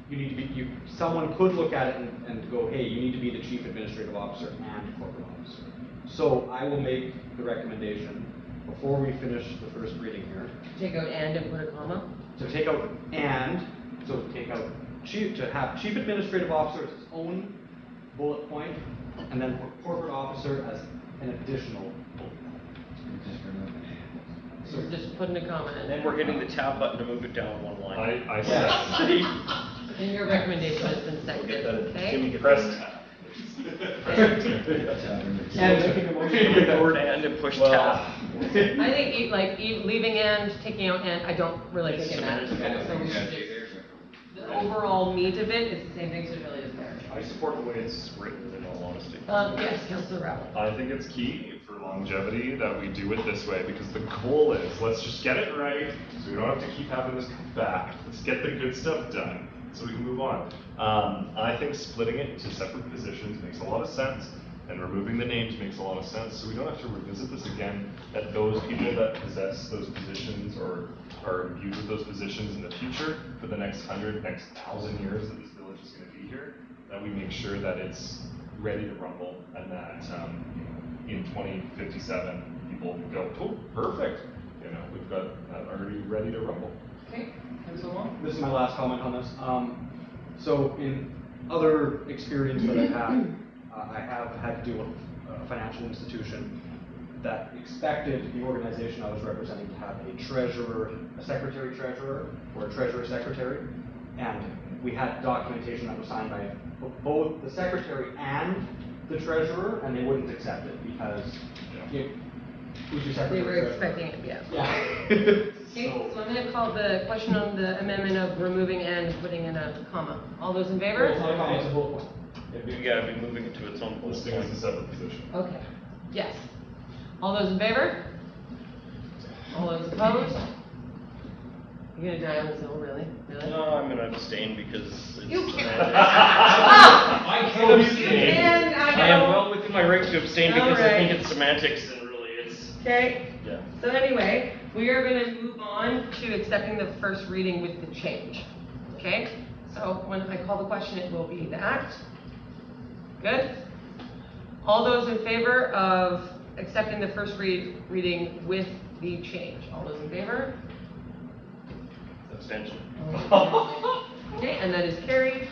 need to be, someone could look at it and go, hey, you need to be the chief administrative officer and corporate officer. So I will make the recommendation before we finish the first reading here. Take out and put a comma? To take out and, so take out to have chief administrative officer as its own bullet point, and then put corporate officer as an additional bullet point. So we're just putting a comma in. And then we're hitting the tab button to move it down 1 line. I second. And your recommendation has been seconded, okay? Press tab. And making a motion Hit the word and push tab. I think leaving and, taking out and, I don't really think it matters. So we should just, the overall meat of it is the same thing, so it really doesn't matter. I support the way it's written, in all honesty. Yes, Councilor Rabel. I think it's key for longevity that we do it this way, because the goal is, let's just get it right, so we don't have to keep having this come back. Let's get the good stuff done, so we can move on. I think splitting it into separate positions makes a lot of sense, and removing the names makes a lot of sense, so we don't have to revisit this again, that those people that possess those positions or are imbued with those positions in the future, for the next 1,000 years that this village is going to be here, that we make sure that it's ready to rumble, and that in 2057 people go, oh, perfect, we've got already ready to rumble. Okay, Councilor Wong? This is my last comment on this. So in other experience that I've had, I have had to deal with a financial institution that expected the organization I was representing to have a treasurer, a secretary treasurer, or a treasurer secretary, and we had documentation that was signed by both the secretary and the treasurer, and they wouldn't accept it because who's your secretary? They were expecting it, yeah. Yeah. Okay, so I'm gonna call the question on the amendment of removing and putting in a comma. All those in favor? It's not a comma, it's a bullet point. Yeah, I've been moving it to its own bullet Listing as point. a separate position. Okay, yes. All those in favor? All those opposed? You're gonna die on this hill, really? Really? No, I'm gonna abstain because it's You can't. semantics. Ah! I can You abstain. can, I I am know. well within my right to abstain because I Alright. think it's semantics and really it's, Okay, yeah. so anyway, we are gonna move on to accepting the first reading with the change. Okay, so when I call the question, it will be the act. Good? All those in favor of accepting the first reading with the change? All those in favor? Abstention. Okay, and that is carried.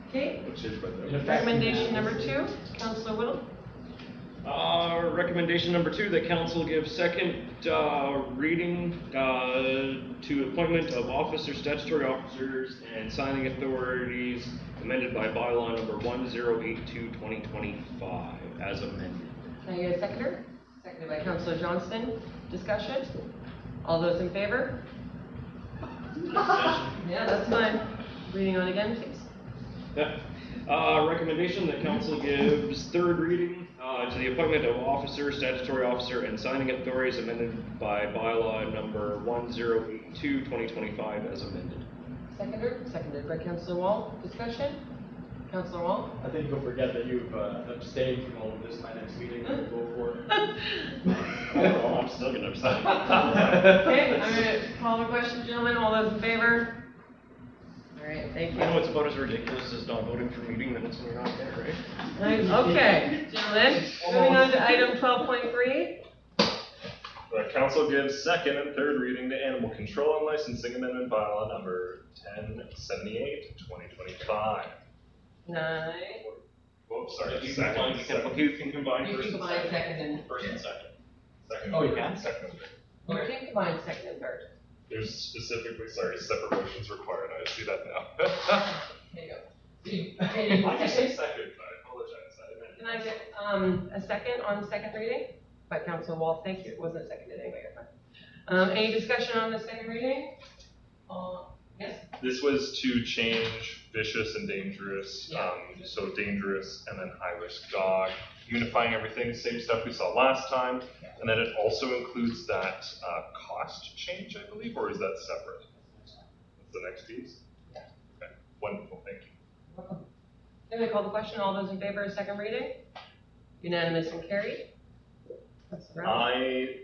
Okay, Which is by the In effect, recommendation number 2, Councilor Whittle. Recommendation number 2, that council give second reading to appointment of officers, statutory officers, and signing authorities amended by bylaw number 1082/2025 as amended. Can I get a seconder? Seconded by Councillor Johnston. Discussion? All those in favor? Yeah, that's fine. Reading on again, please. Yeah. Recommendation that council gives third reading to the appointment of officer, statutory officer, and signing authorities amended by bylaw number 1082/2025 as amended. Seconder? Seconded by Councillor Wall. Discussion? Councillor Wall? I think you'll forget that you've abstained from all of this by next meeting and go for it. Oh, I'm still gonna abstain. Okay, I'm gonna call the question, gentlemen. All those in favor? All right, thank I know you. it's about as ridiculous as not voting for meeting minutes when you're not there, right? Okay, gentlemen, moving on to item 12.3. The council gives second and third reading to animal control and licensing amendment bylaw number 1078/2025. Nine. Whoops, sorry, You second. can combine You first can and combine second. second and, First and second. Second. Oh, you can? Second. you can combine second and third. There's specifically, sorry, separate motions required, I see that now. There you go. I just said second, I apologize, I meant. Can I get, a second on second reading? By Councillor Wall, thank you. It wasn't seconded anyway, you're fine. Any discussion on the second reading? Yes? This was to change vicious and dangerous, Yeah. so dangerous and then high risk dog, unifying everything, same stuff we saw last time. And then it also includes that cost change, I believe, or is that separate? That's the next piece? Yeah. Okay, wonderful, thank you. Welcome. I'm gonna call the question. All those in favor of second reading? Unanimous and carried. Councillor Rapp.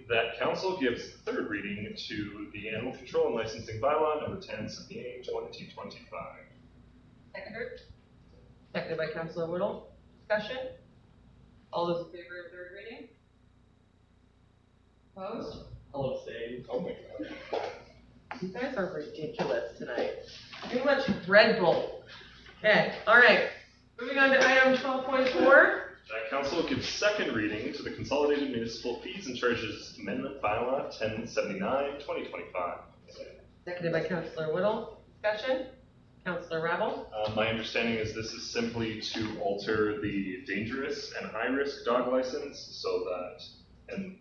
That council gives third reading to the animal control and licensing bylaw number 1078/2025. Seconded? Seconded by Councillor Whittle. Discussion? All those in favor of third reading? Opposed? I'll abstain. Oh my God. You guys are ridiculous tonight. Too much Red Bull. Okay, all right. Moving on to item 12.4. That council gives second reading to the consolidated municipal fees and charges amendment bylaw 1079/2025. Seconded by Councillor Whittle. Discussion? Councillor Rabble. My understanding is this is simply to alter the dangerous and high risk dog license so that, and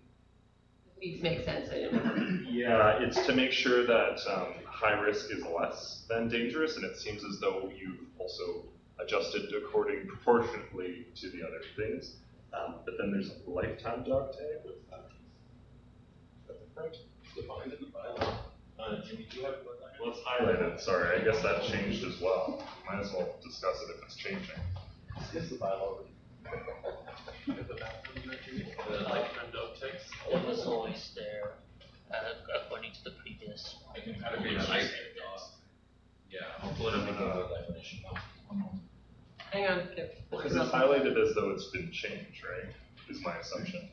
These make sense. I didn't. yeah, it's to make sure that high risk is less than dangerous, and it seems as though you've also adjusted according proportionately to the other things. But then there's a lifetime dog tag with that. Is that different? Defined in the bylaw. Jimmy, do you have what that? Well, it's highlighted, sorry, I guess that changed as well. Might as well discuss it if it's changing. It's the bylaw. The lifetime dog tags. It was always there, according to the previous one. Gotta be a nice dog. Yeah, I'll pull it up and give you the definition. Hang on, Kip. Because it's highlighted as though it's been changed, right? Is my assumption.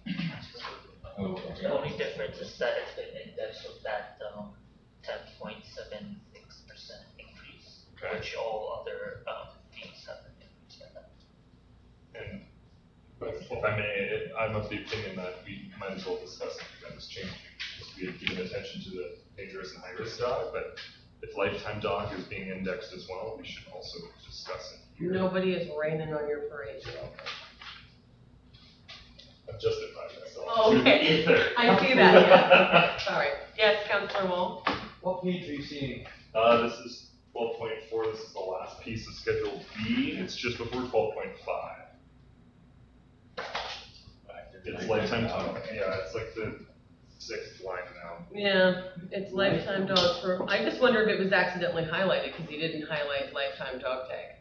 The only difference is that it's been indexed with that 10.76% increase, Okay. which all other fees have been increased by that. And if I may, I'm of the opinion that we might as well discuss if that is changing. Because we have given attention to the dangerous and high risk dog, but if lifetime dog is being indexed as well, we should also discuss it here. Nobody is raining on your parade, Joe. I've justified myself. Oh, to the okay. ether. I see that, yeah. Sorry. Yes, Councillor Wall. What page are you seeing? This is 12.4, this is the last piece of Schedule B, it's just before 12.5. It's lifetime dog, yeah, it's like the 6th line now. Yeah, it's lifetime dog for, I just wondered if it was accidentally highlighted because he didn't highlight lifetime dog tag.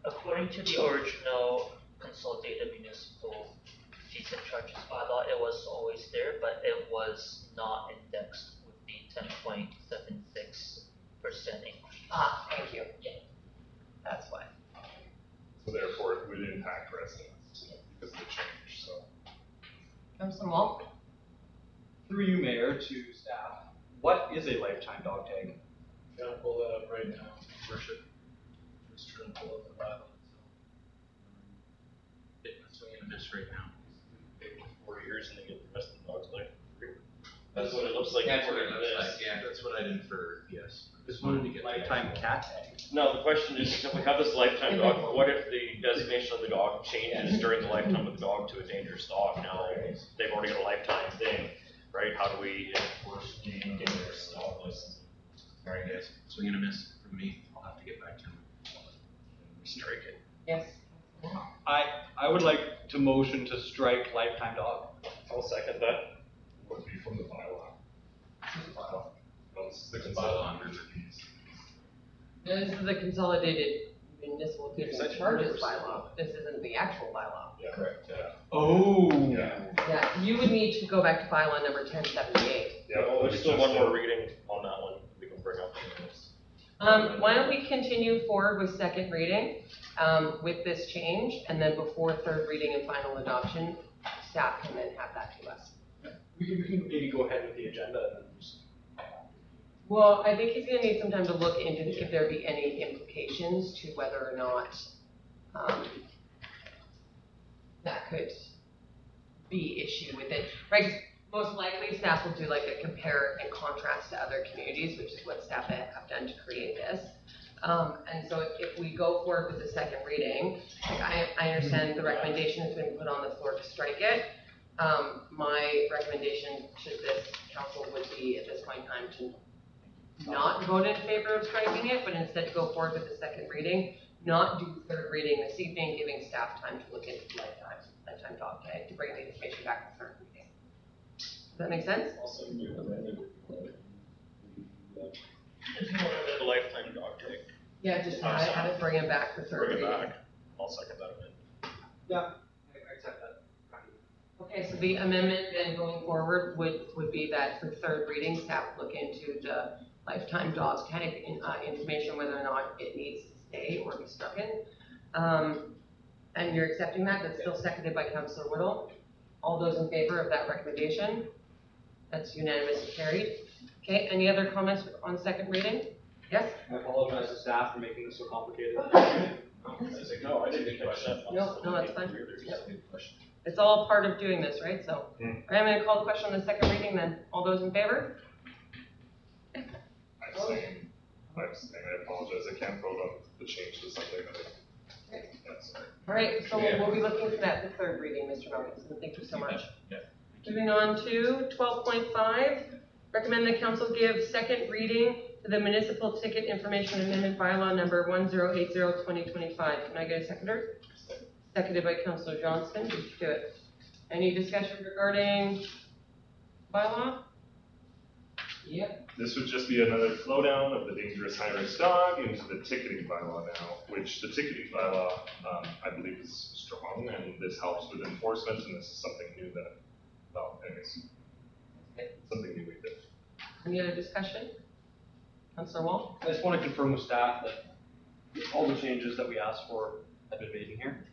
According to the original consolidated municipal fees and charges bylaw, it was always there, but it was not indexed with the 10.76% increase. Ah, thank you. Yeah. That's why. So therefore, it would impact residents because of the change, so. Councillor Wall. Through you, Mayor, to staff, what is a lifetime dog tag? Gotta pull that up right now, worship. Just trying to pull up the bylaw. It's swinging this right now. That's what it looks like. That's what it according to looks this. like, yeah, that's what I'd infer, yes. This Just wanted to one get lifetime the- cat tag. No, the question is, if we have this lifetime dog, what if the designation of the dog changes during the lifetime of the dog to a dangerous dog? Now, they've already got a lifetime thing, right? How do we enforce the dangerous dog license? Alright guys, swing and a miss from me, I'll have to get back to him. Strike it. Yes. I would like to motion to strike lifetime dog. I'll second that. Would be from the bylaw. No, this is the It's a bylaw. bylaw. This is the consolidated municipal goods Is and that charges yours? bylaw. This isn't the actual bylaw. Yeah. Correct, yeah. Oh. Yeah. Yeah, you would need to go back to bylaw number 1078. Yeah, Well, there's we still just one more did. reading on that one we can bring up. Why don't we continue forward with second reading, with this change, and then before third reading and final adoption, staff can then have that to us. We can maybe go ahead with the agenda and then just. Well, I think he's gonna need some time to look into if there be any implications to whether or not, that could be issue with it, right? 'Cause most likely, staff will do like a compare and contrast to other communities, which is what staff have done to create this. And so if we go forward with the second reading, like I understand the recommendation has been put on the floor to strike it. My recommendation to this council would be at this point in time to not vote in favor of striking it, but instead go forward with the second reading, not do third reading this evening, giving staff time to look into lifetime dog tag, to bring the information back to third reading. Does that make sense? If you want to a lifetime dog tag, Yeah, just have it, bring it back for third bring it reading. back. I'll second that amendment. Yeah, I accept that. Okay, so the amendment then going forward would be that for third reading, staff look into the lifetime dog tag information, whether or not it needs to stay or be stricken. And you're accepting that? That's still seconded by Councillor Whittle. All those in favor of that recommendation? That's unanimous and carried. Okay, any other comments on second reading? Yes? I apologize to staff for making this so complicated. No, I didn't catch that. No, that's fine. Yep. It's all part of doing this, right? So, all Hmm. right, I'm gonna call the question on the second reading then. All those in favor? I'm abstaining, I apologize, I can't vote on the change to something that I, yeah, sorry. All right, so we'll be looking for that for third reading, Mr. Robinson. Thank you so much. Yeah. Moving on to 12.5, recommend the council give second reading to the municipal ticket information amendment bylaw number 1080/2025. Can I get a seconder? Seconded by Councillor Johnston. Did you do it? Any discussion regarding bylaw? Yep. This would just be another flow down of the dangerous high-risk dog into the ticketing bylaw now, which the ticketing bylaw, I believe is strong, and this helps with enforcement, and this is something new that, well, anyways, something new we did. Any other discussion? Councillor Wall? I just want to confirm with staff that all the changes that we asked for have been made in here.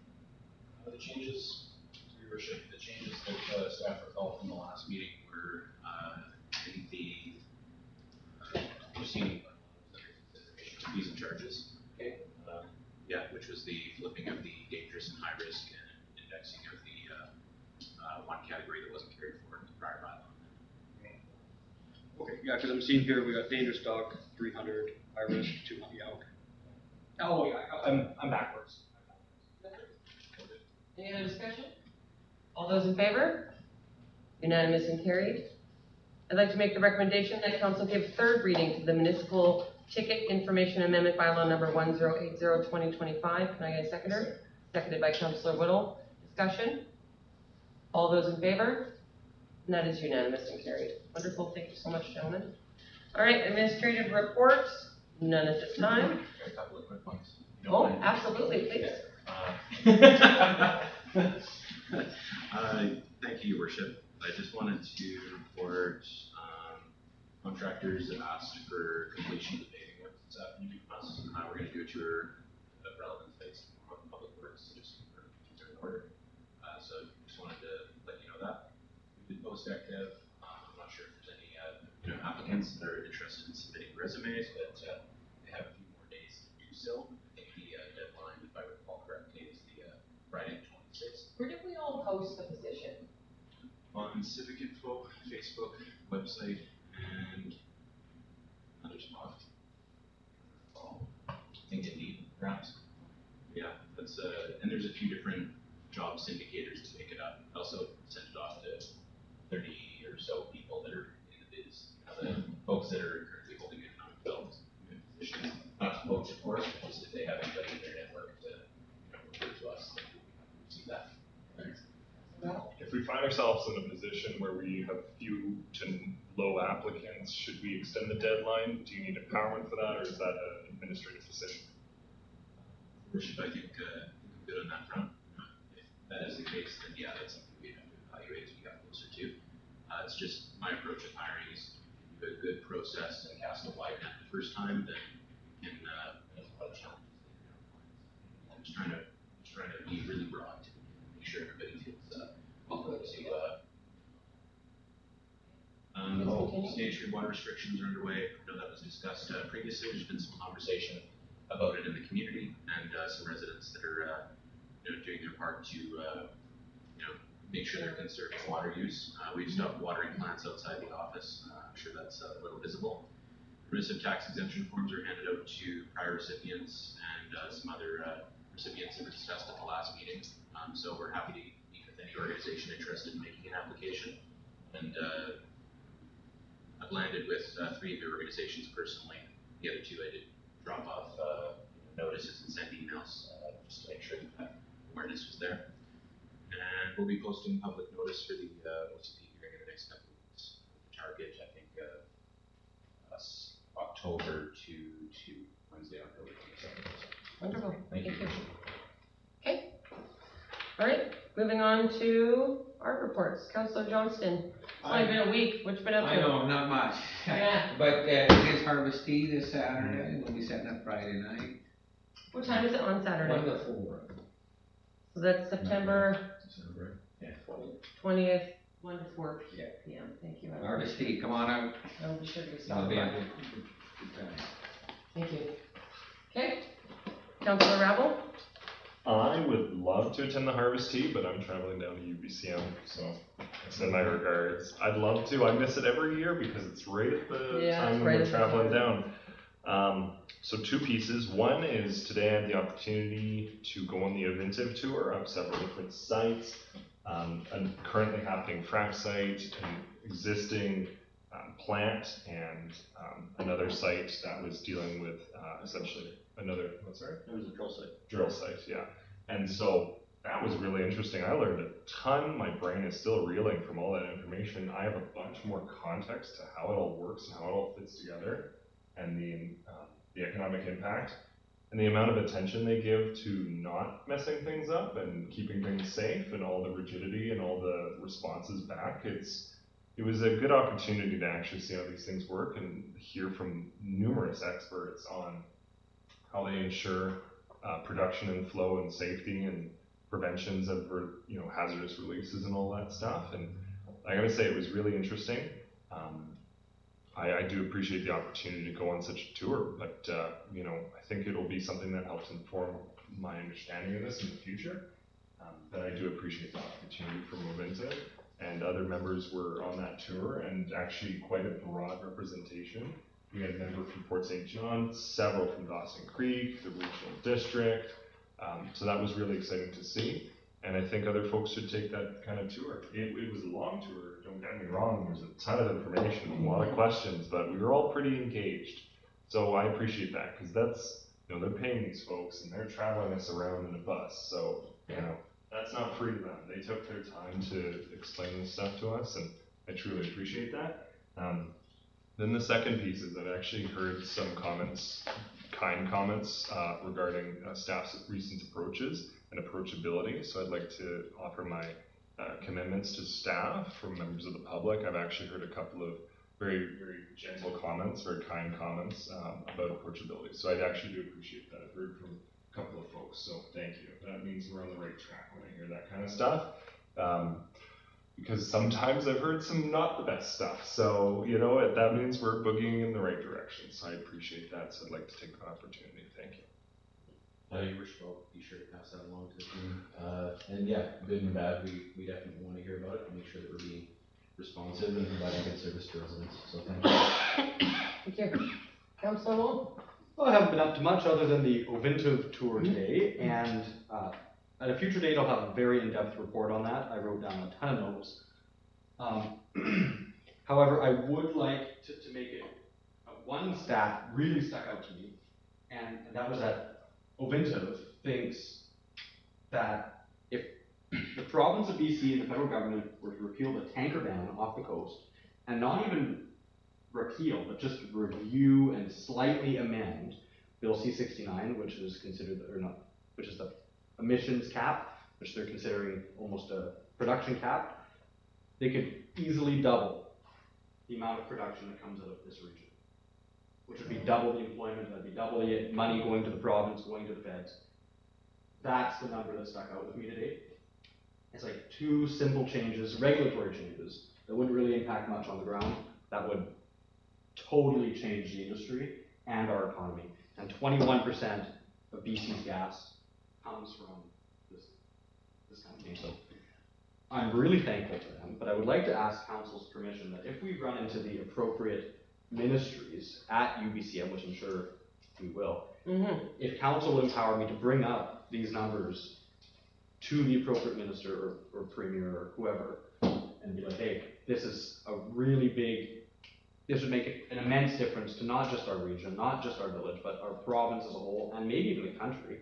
The changes, Your Worship, the changes that staff recall from the last meeting were in the proceeding fees and charges. Okay. Yeah, which was the flipping of the dangerous and high risk and indexing of the one category that wasn't carried forward in the prior bylaw. Okay, yeah, because I'm seeing here, we got dangerous dog, 300, high risk, 200, yeah, okay. Oh, yeah, I'm backwards. Any other discussion? All those in favor? Unanimous and carried. I'd like to make the recommendation that council give third reading to the municipal ticket information amendment bylaw number 1080/2025. Can I get a seconder? Seconded by Councillor Whittle. Discussion? All those in favor? And that is unanimous and carried. Wonderful, thank you so much, gentlemen. All right, administrative reports, none at this time. A couple of quick ones. You don't Oh, mind? absolutely, please. Thank you, Your Worship. I just wanted to report, contractors asked for completion of the paving work this afternoon from us. We're gonna do a tour of relevant sites for public works, just for in order. So just wanted to let you know that. We've been post-active. I'm not sure if there's any, applicants that are interested in submitting resumes, but, they have a few more days to do so. I think the, deadline, if I recall correctly, is the, Friday 26th. Where did we all post the position? On Civic Info, Facebook, website and another spot. I think Indeed, perhaps. Yeah, that's and there's a few different job syndicators to pick it up. I also sent it off to 30 or so people that are in the biz, the folks that are currently holding economic development positions. Not to poach, of course, but just if they have anybody in their network to refer to us, they can see that. If we find ourselves in a position where we have few to low applicants, should we extend the deadline? Do you need empowerment for that, or is that an administrative decision? Worship, I think I'm good on that front. If that is the case, then yeah, that's something we have to evaluate as we get closer to. It's just my approach with hiring is do a good process and cast a wide net the first time, then you can there's a lot of challenges later down the line. I'm just trying to be really broad to make sure everybody feels welcome to. Stage 3 water restrictions are underway. I know that was discussed previously. There's been some conversation about it in the community, and some residents that are doing their part to make sure they're conserving water use. We've stopped watering plants outside the office. I'm sure that's a little visible. Permissive tax exemption forms are handed out to prior recipients and some other recipients that were discussed at the last meeting. So we're happy to meet with any organization interested in making an application. And I've landed with 3 of your organizations personally. The other 2 I did drop off notices and send emails just to make sure that awareness was there. And we'll be posting public notice for the OCP hearing in the next couple of weeks. Target, I think, October to Wednesday, October 27th. Wonderful, Thank you. Okay, all right, moving on to our reports. Councillor Johnston, it's only been a week, what you been up to? I know, not much. Yeah. But it is Harvest Tea this Saturday, we'll be setting up Friday night. What time is it on Saturday? 1 to 4. So that's September Yeah. 20th, 1 to 4 Yeah. p.m. Thank you. Harvest Tea, come on out. I'll be sure to It'll stop be a by. good time. Thank you. Okay, Councillor Rabble? I would love to attend the Harvest Tea, but I'm traveling down to UBCM, so I send my regards. I'd love to. I miss it every year because it's right at the time when we're traveling down. So 2 pieces. One is today I had the opportunity to go on the Avintiv tour of several different sites, a currently happening frac site, an existing plant, and another site that was dealing with essentially another, what's that? It was a drill site. Drill site, yeah. And so that was really interesting. I learned a ton. My brain is still reeling from all that information. I have a bunch more context to how it all works and how it all fits together, and the economic impact, and the amount of attention they give to not messing things up and keeping things safe, and all the rigidity and all the responses back. It was a good opportunity to actually see how these things work and hear from numerous experts on how they ensure production and flow and safety and preventions of hazardous releases and all that stuff. And I gotta say, it was really interesting. I do appreciate the opportunity to go on such a tour, but I think it'll be something that helps inform my understanding of this in the future. But I do appreciate the opportunity for Movinta, and other members were on that tour, and actually quite a broad representation. We had a member from Port St. John, several from Dawson Creek, the regional district. So that was really exciting to see. And I think other folks should take that kind of tour. It was a long tour, don't get me wrong. There's a ton of information, a lot of questions, but we were all pretty engaged. So I appreciate that, because that's, they're paying these folks and they're traveling us around in a bus. So, that's not free to them. They took their time to explain this stuff to us, and I truly appreciate that. Then the second piece is I've actually heard some comments, kind comments, regarding staff's recent approaches and approachability. So I'd like to offer my commitments to staff from members of the public. I've actually heard a couple of very, very gentle comments, very kind comments about approachability. So I actually do appreciate that. I've heard from a couple of folks, so thank you. That means we're on the right track when I hear that kind of stuff. Because sometimes I've heard some not the best stuff. So, that means we're boogieing in the right direction. So I appreciate that. So I'd like to take the opportunity. Thank you. Your worship, I'll be sure to pass that along to the team. And yeah, good and bad, we definitely want to hear about it and make sure that we're being responsive and providing good service to residents, so thank you. Thank you. Councillor Wong? Well, I haven't been up to much other than the Ovintiv tour today, and at a future date, I'll have a very in-depth report on that. I wrote down a ton of notes. However, I would like to make it, one stat really stuck out to me, and that was that Ovintiv thinks that if the province of BC and the federal government were to repeal the tanker ban off the coast, and not even repeal, but just review and slightly amend Bill C-69, which is considered, or not, which is the emissions cap, which they're considering almost a production cap, they could easily double the amount of production that comes out of this region, which would be double the employment, that'd be double the money going to the province, going to the feds. That's the number that stuck out with me today. It's like 2 simple changes, regulatory changes, that wouldn't really impact much on the ground, that would totally change the industry and our economy. And 21% of BC's gas comes from this company. So I'm really thankful to them, but I would like to ask council's permission that if we run into the appropriate ministries at UBCM, which I'm sure we will, if council will empower me to bring up these numbers to the appropriate minister or premier or whoever, and be like, hey, this is a really big, this would make an immense difference to not just our region, not just our village, but our province as a whole, and maybe even the country,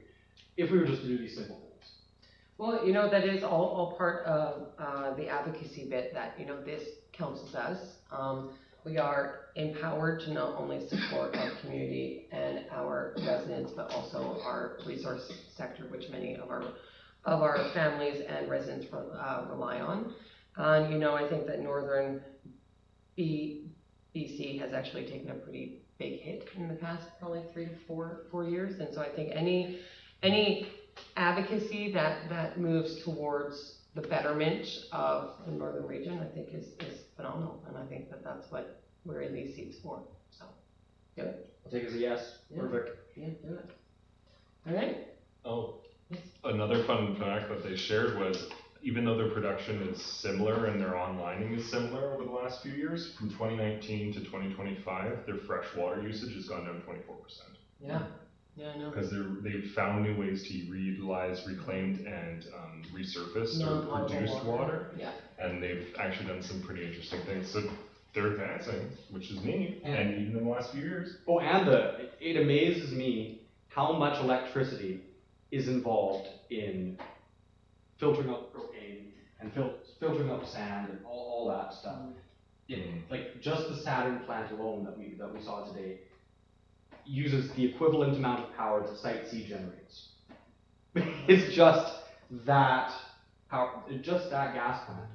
if we were just to do these simple things. Well, you know, that is all part of the advocacy bit that, you know, this council does. We are empowered to not only support our community and our residents, but also our resource sector, which many of our families and residents rely on. And, you know, I think that northern BC has actually taken a pretty big hit in the past probably 3 to 4 years. And so I think any advocacy that moves towards the betterment of the northern region, I think is phenomenal. And I think that that's what we're in these seats for. So, do it. I'll take it as a yes. Yeah. Perfect. Yeah, do it. All right. Oh, Yes. another fun fact that they shared was, even though their production is similar and their onlining is similar over the last few years, from 2019 to 2025, their fresh water usage has gone down 24%. Yeah. Yeah, I know. Because they've found new ways to reutilize reclaimed and resurfaced or Non-potable produced water, Yeah. and they've actually done some pretty interesting things. So they're advancing, which is neat, Yeah. and even in the last few years. Oh, and it amazes me how much electricity is involved in filtering out propane and filtering out sand and all that stuff. Like just the Saturn plant alone that we saw today uses the equivalent amount of power that Site C generates. It's just that power, just that gas plant.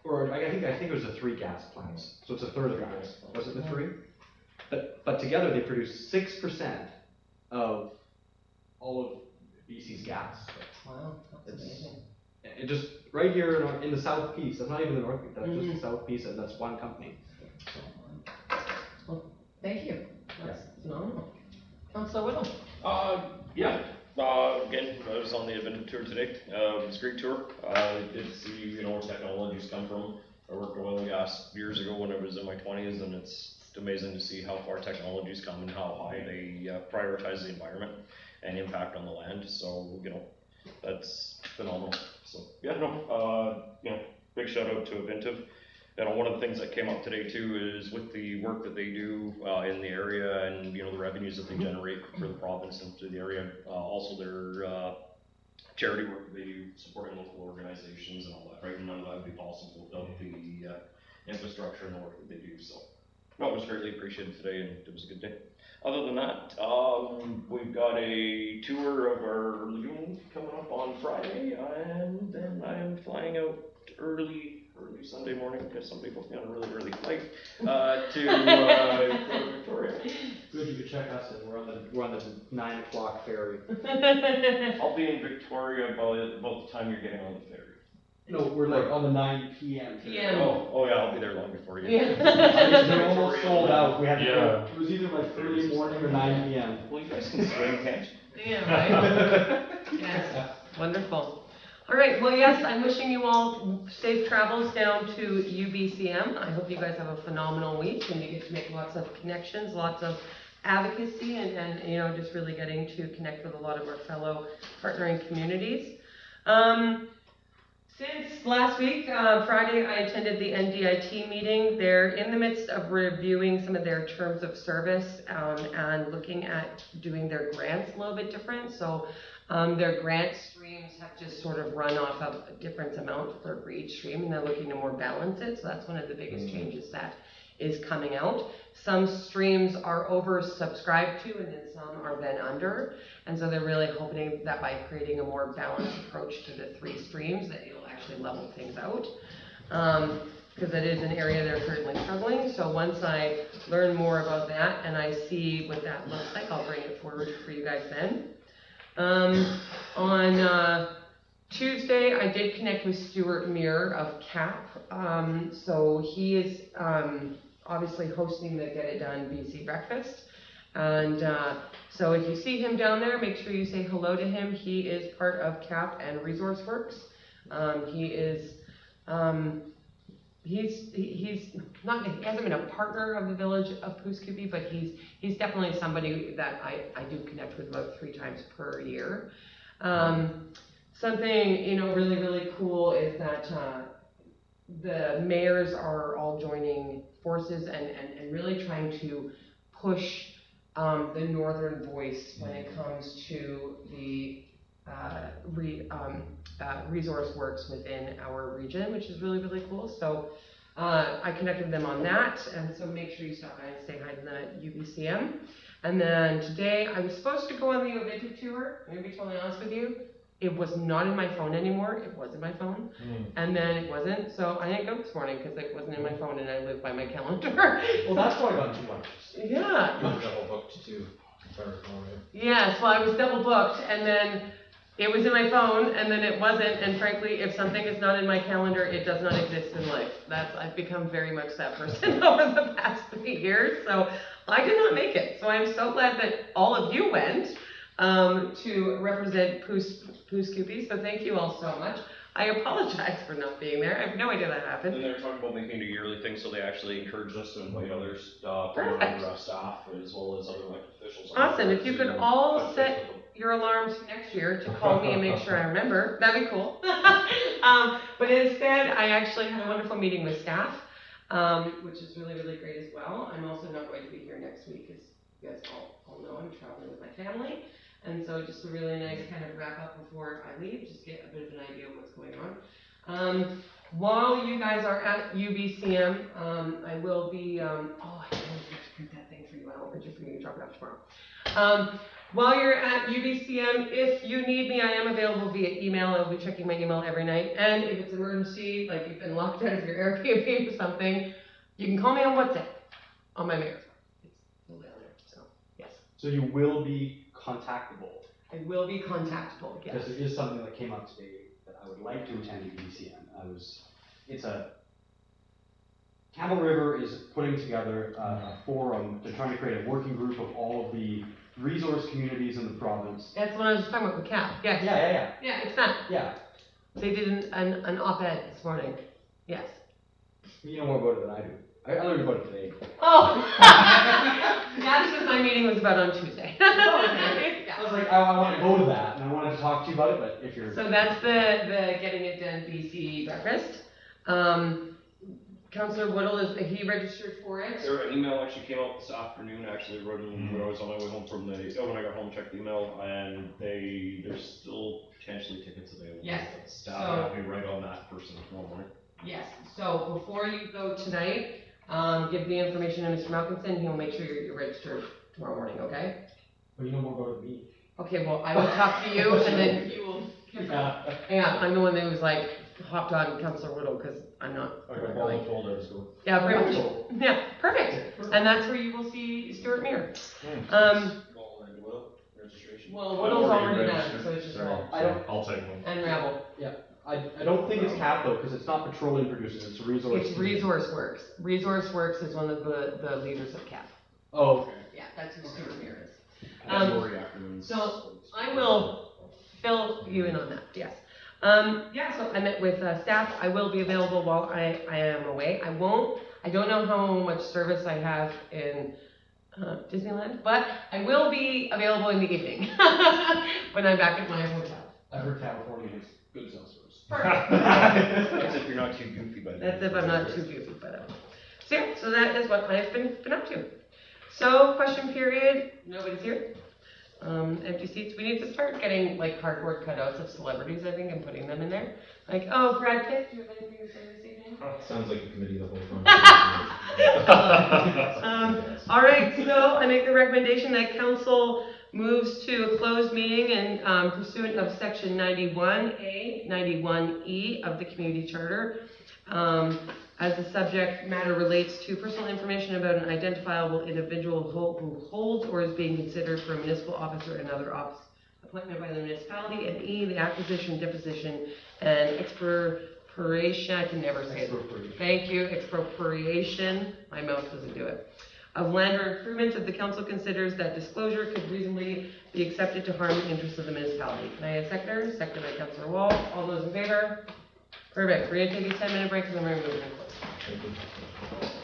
Or I think it was the 3 gas plants, so it's a third of gas. Was it the 3? But together they produce 6% of all of BC's gas. Wow, that's amazing. It just right here in the south piece. That's not even the north piece. That's just the south piece, and that's one company. Well, thank you. That's phenomenal. Councilor Whittle. Yeah, again, I was on the event tour today. It was a great tour. I did see, you know, where technologies come from. I worked oil and gas years ago when I was in my 20s, and it's amazing to see how far technologies come and how high they prioritize the environment and impact on the land. So, you know, that's phenomenal. So, yeah, no, you know, big shout out to Ovintiv. You know, one of the things that came up today too is with the work that they do in the area and, you know, the revenues that they generate for the province and to the area, also their charity work that they do supporting local organizations and all that, right? And none of that would be possible without the infrastructure and the work that they do. So, no, it was greatly appreciated today, and it was a good day. Other than that, we've got a tour of our lagoon coming up on Friday, and then I'm flying out early Sunday morning because somebody booked me on a really early flight to Victoria. Good, you could check us in. We're on the 9 o'clock ferry. I'll be in Victoria about the time you're getting on the ferry. No, we're like on the 9 p.m. PM. Oh yeah, I'll be there long before you. Yeah. They're almost sold out. We had to Yeah. It was either like early morning or 9 p.m. Well, you guys can swim, can't you? Yeah, right. Yes, wonderful. All right, well, yes, I'm wishing you all safe travels down to UBCM. I hope you guys have a phenomenal week and you get to make lots of connections, lots of advocacy, and you know, just really getting to connect with a lot of our fellow partnering communities. Since last week, Friday, I attended the NDIT meeting. They're in the midst of reviewing some of their terms of service and looking at doing their grants a little bit different. So their grant streams have just sort of run off of a different amount for each stream, and they're looking to more balance it. So that's one of the biggest changes that is coming out. Some streams are oversubscribed to, and then some are then under. And so they're really hoping that by creating a more balanced approach to the 3 streams, that it'll actually level things out. Because it is an area they're currently struggling. So once I learn more about that and I see what that looks like, I'll bring it forward for you guys then. On Tuesday, I did connect with Stuart Muir of CAP. So he is obviously hosting the Get It Done BC Breakfast. And so if you see him down there, make sure you say hello to him. He is part of CAP and Resource Works. He's he hasn't been a partner of the village of Pouce-Coupe, but he's definitely somebody that I do connect with about 3 times per year. Something, you know, really cool is that the mayors are all joining forces and really trying to push the northern voice when it comes to the resource works within our region, which is really cool. So I connected with them on that, and so make sure you stop by and say hi to the UBCM. And then today I was supposed to go on the Ovintiv tour. I'm gonna be totally honest with you. It was not in my phone anymore. It was in my phone, and then it wasn't. So I didn't go this morning because it wasn't in my phone, and I live by my calendar. Well, that's why I got 2 lunches. Yeah. You were double booked too, if I recall right. Yes, well, I was double booked, and then it was in my phone, and then it wasn't. And frankly, if something is not in my calendar, it does not exist in life. I've become very much that person over the past 3 years. So I did not make it. So I'm so glad that all of you went to represent Pouce-Coupe. So thank you all so much. I apologize for not being there. I have no idea that happened. And they're talking about making it a yearly thing, so they actually encouraged us to invite others, from Perfect. our staff as well as other elected officials. Awesome. If you could all touch base set with them. your alarms next year to call me and make sure I remember, that'd be cool. But instead, I actually had a wonderful meeting with staff, which is really great as well. I'm also not going to be here next week, as you guys all know, I'm traveling with my family. And so just a really nice kind of wrap up before I leave, just get a bit of an idea of what's going on. While you guys are at UBCM, I will be, I have to print that thing for you. I'll print it for you to drop it off tomorrow. While you're at UBCM, if you need me, I am available via email. I'll be checking my email every night. And if it's an emergency, like you've been locked out of your Airbnb or something, you can call me on WhatsApp on my mayor's phone. It's still down there, so yes. So you will be contactable. I will be contactable, yes. Because there is something that came up today that I would like to attend UBCM. Campbell River is putting together a forum to try to create a working group of all of the resource communities in the province. That's what I was talking about with CAP, yes. Yeah. Yeah, it's that. Yeah. They did an op-ed this morning, yes. You know more about it than I do. I learned about it today. Oh! That's what my meeting was about on Tuesday. I was like, I want to go to that, and I wanted to talk to you about it, but if you're... So that's the Getting It Done BC breakfast. Councillor Whittle, he registered for it? There, an email actually came out this afternoon, actually, when I was on my way home when I got home, checked the email, and there's still potentially tickets available. Yes. Staff So- will be right on that person tomorrow morning. Yes, so before you go tonight, give the information to Mr. Malkinson, he'll make sure you're registered tomorrow morning, okay? But you know more about it than me. Okay, well, I will talk to you, and then you will. Yeah, I'm the one that was like, hopped on Councillor Whittle, because I'm not. I told her to go. Yeah, pretty much. Yeah, perfect. And that's where you will see Stuart Muir. Registration. Well, Whittle's already done, so it's just Sorry, Wall. I'll take one. And Rabble. I don't think it's CAP though, because it's not petroleum producers, it's resource. It's Resource Works. Resource Works is one of the leaders of CAP. Oh, okay. Yeah, that's who Stuart Muir is. Lori afternoons. So I will fill you in on that, yes. Yeah, so I met with staff. I will be available while I am away. I don't know how much service I have in Disneyland, but I will be available in the evening when I'm back at my hotel. I heard California has good cell service. That's if you're not too goofy, but. That's if I'm not too goofy, but so yeah, so that is what I've been up to. So question period, nobody's here. Empty seats, we need to start getting like cardboard cutouts of celebrities, I think, and putting them in there. Like, oh, Brad Pitt, do you have anything to say this evening? Sounds like a committee of the whole conversation. All right, so I make the recommendation that council moves to a closed meeting and pursuant of section 91A, 91E of the community charter. As the subject matter relates to personal information about an identifiable individual who holds or is being considered for a municipal office or another office appointment by the municipality, and E, the acquisition, deposition, and expropriation, I can never say it. Thank you, expropriation, my mouth doesn't do it, of land or improvements if the council considers that disclosure could reasonably be accepted to harm the interests of the municipality. Can I have a seconder? Seconded by Councillor Wall. All those in favor? Perfect. We're going to take a 10-minute break and then we're going to move into close. Thank you.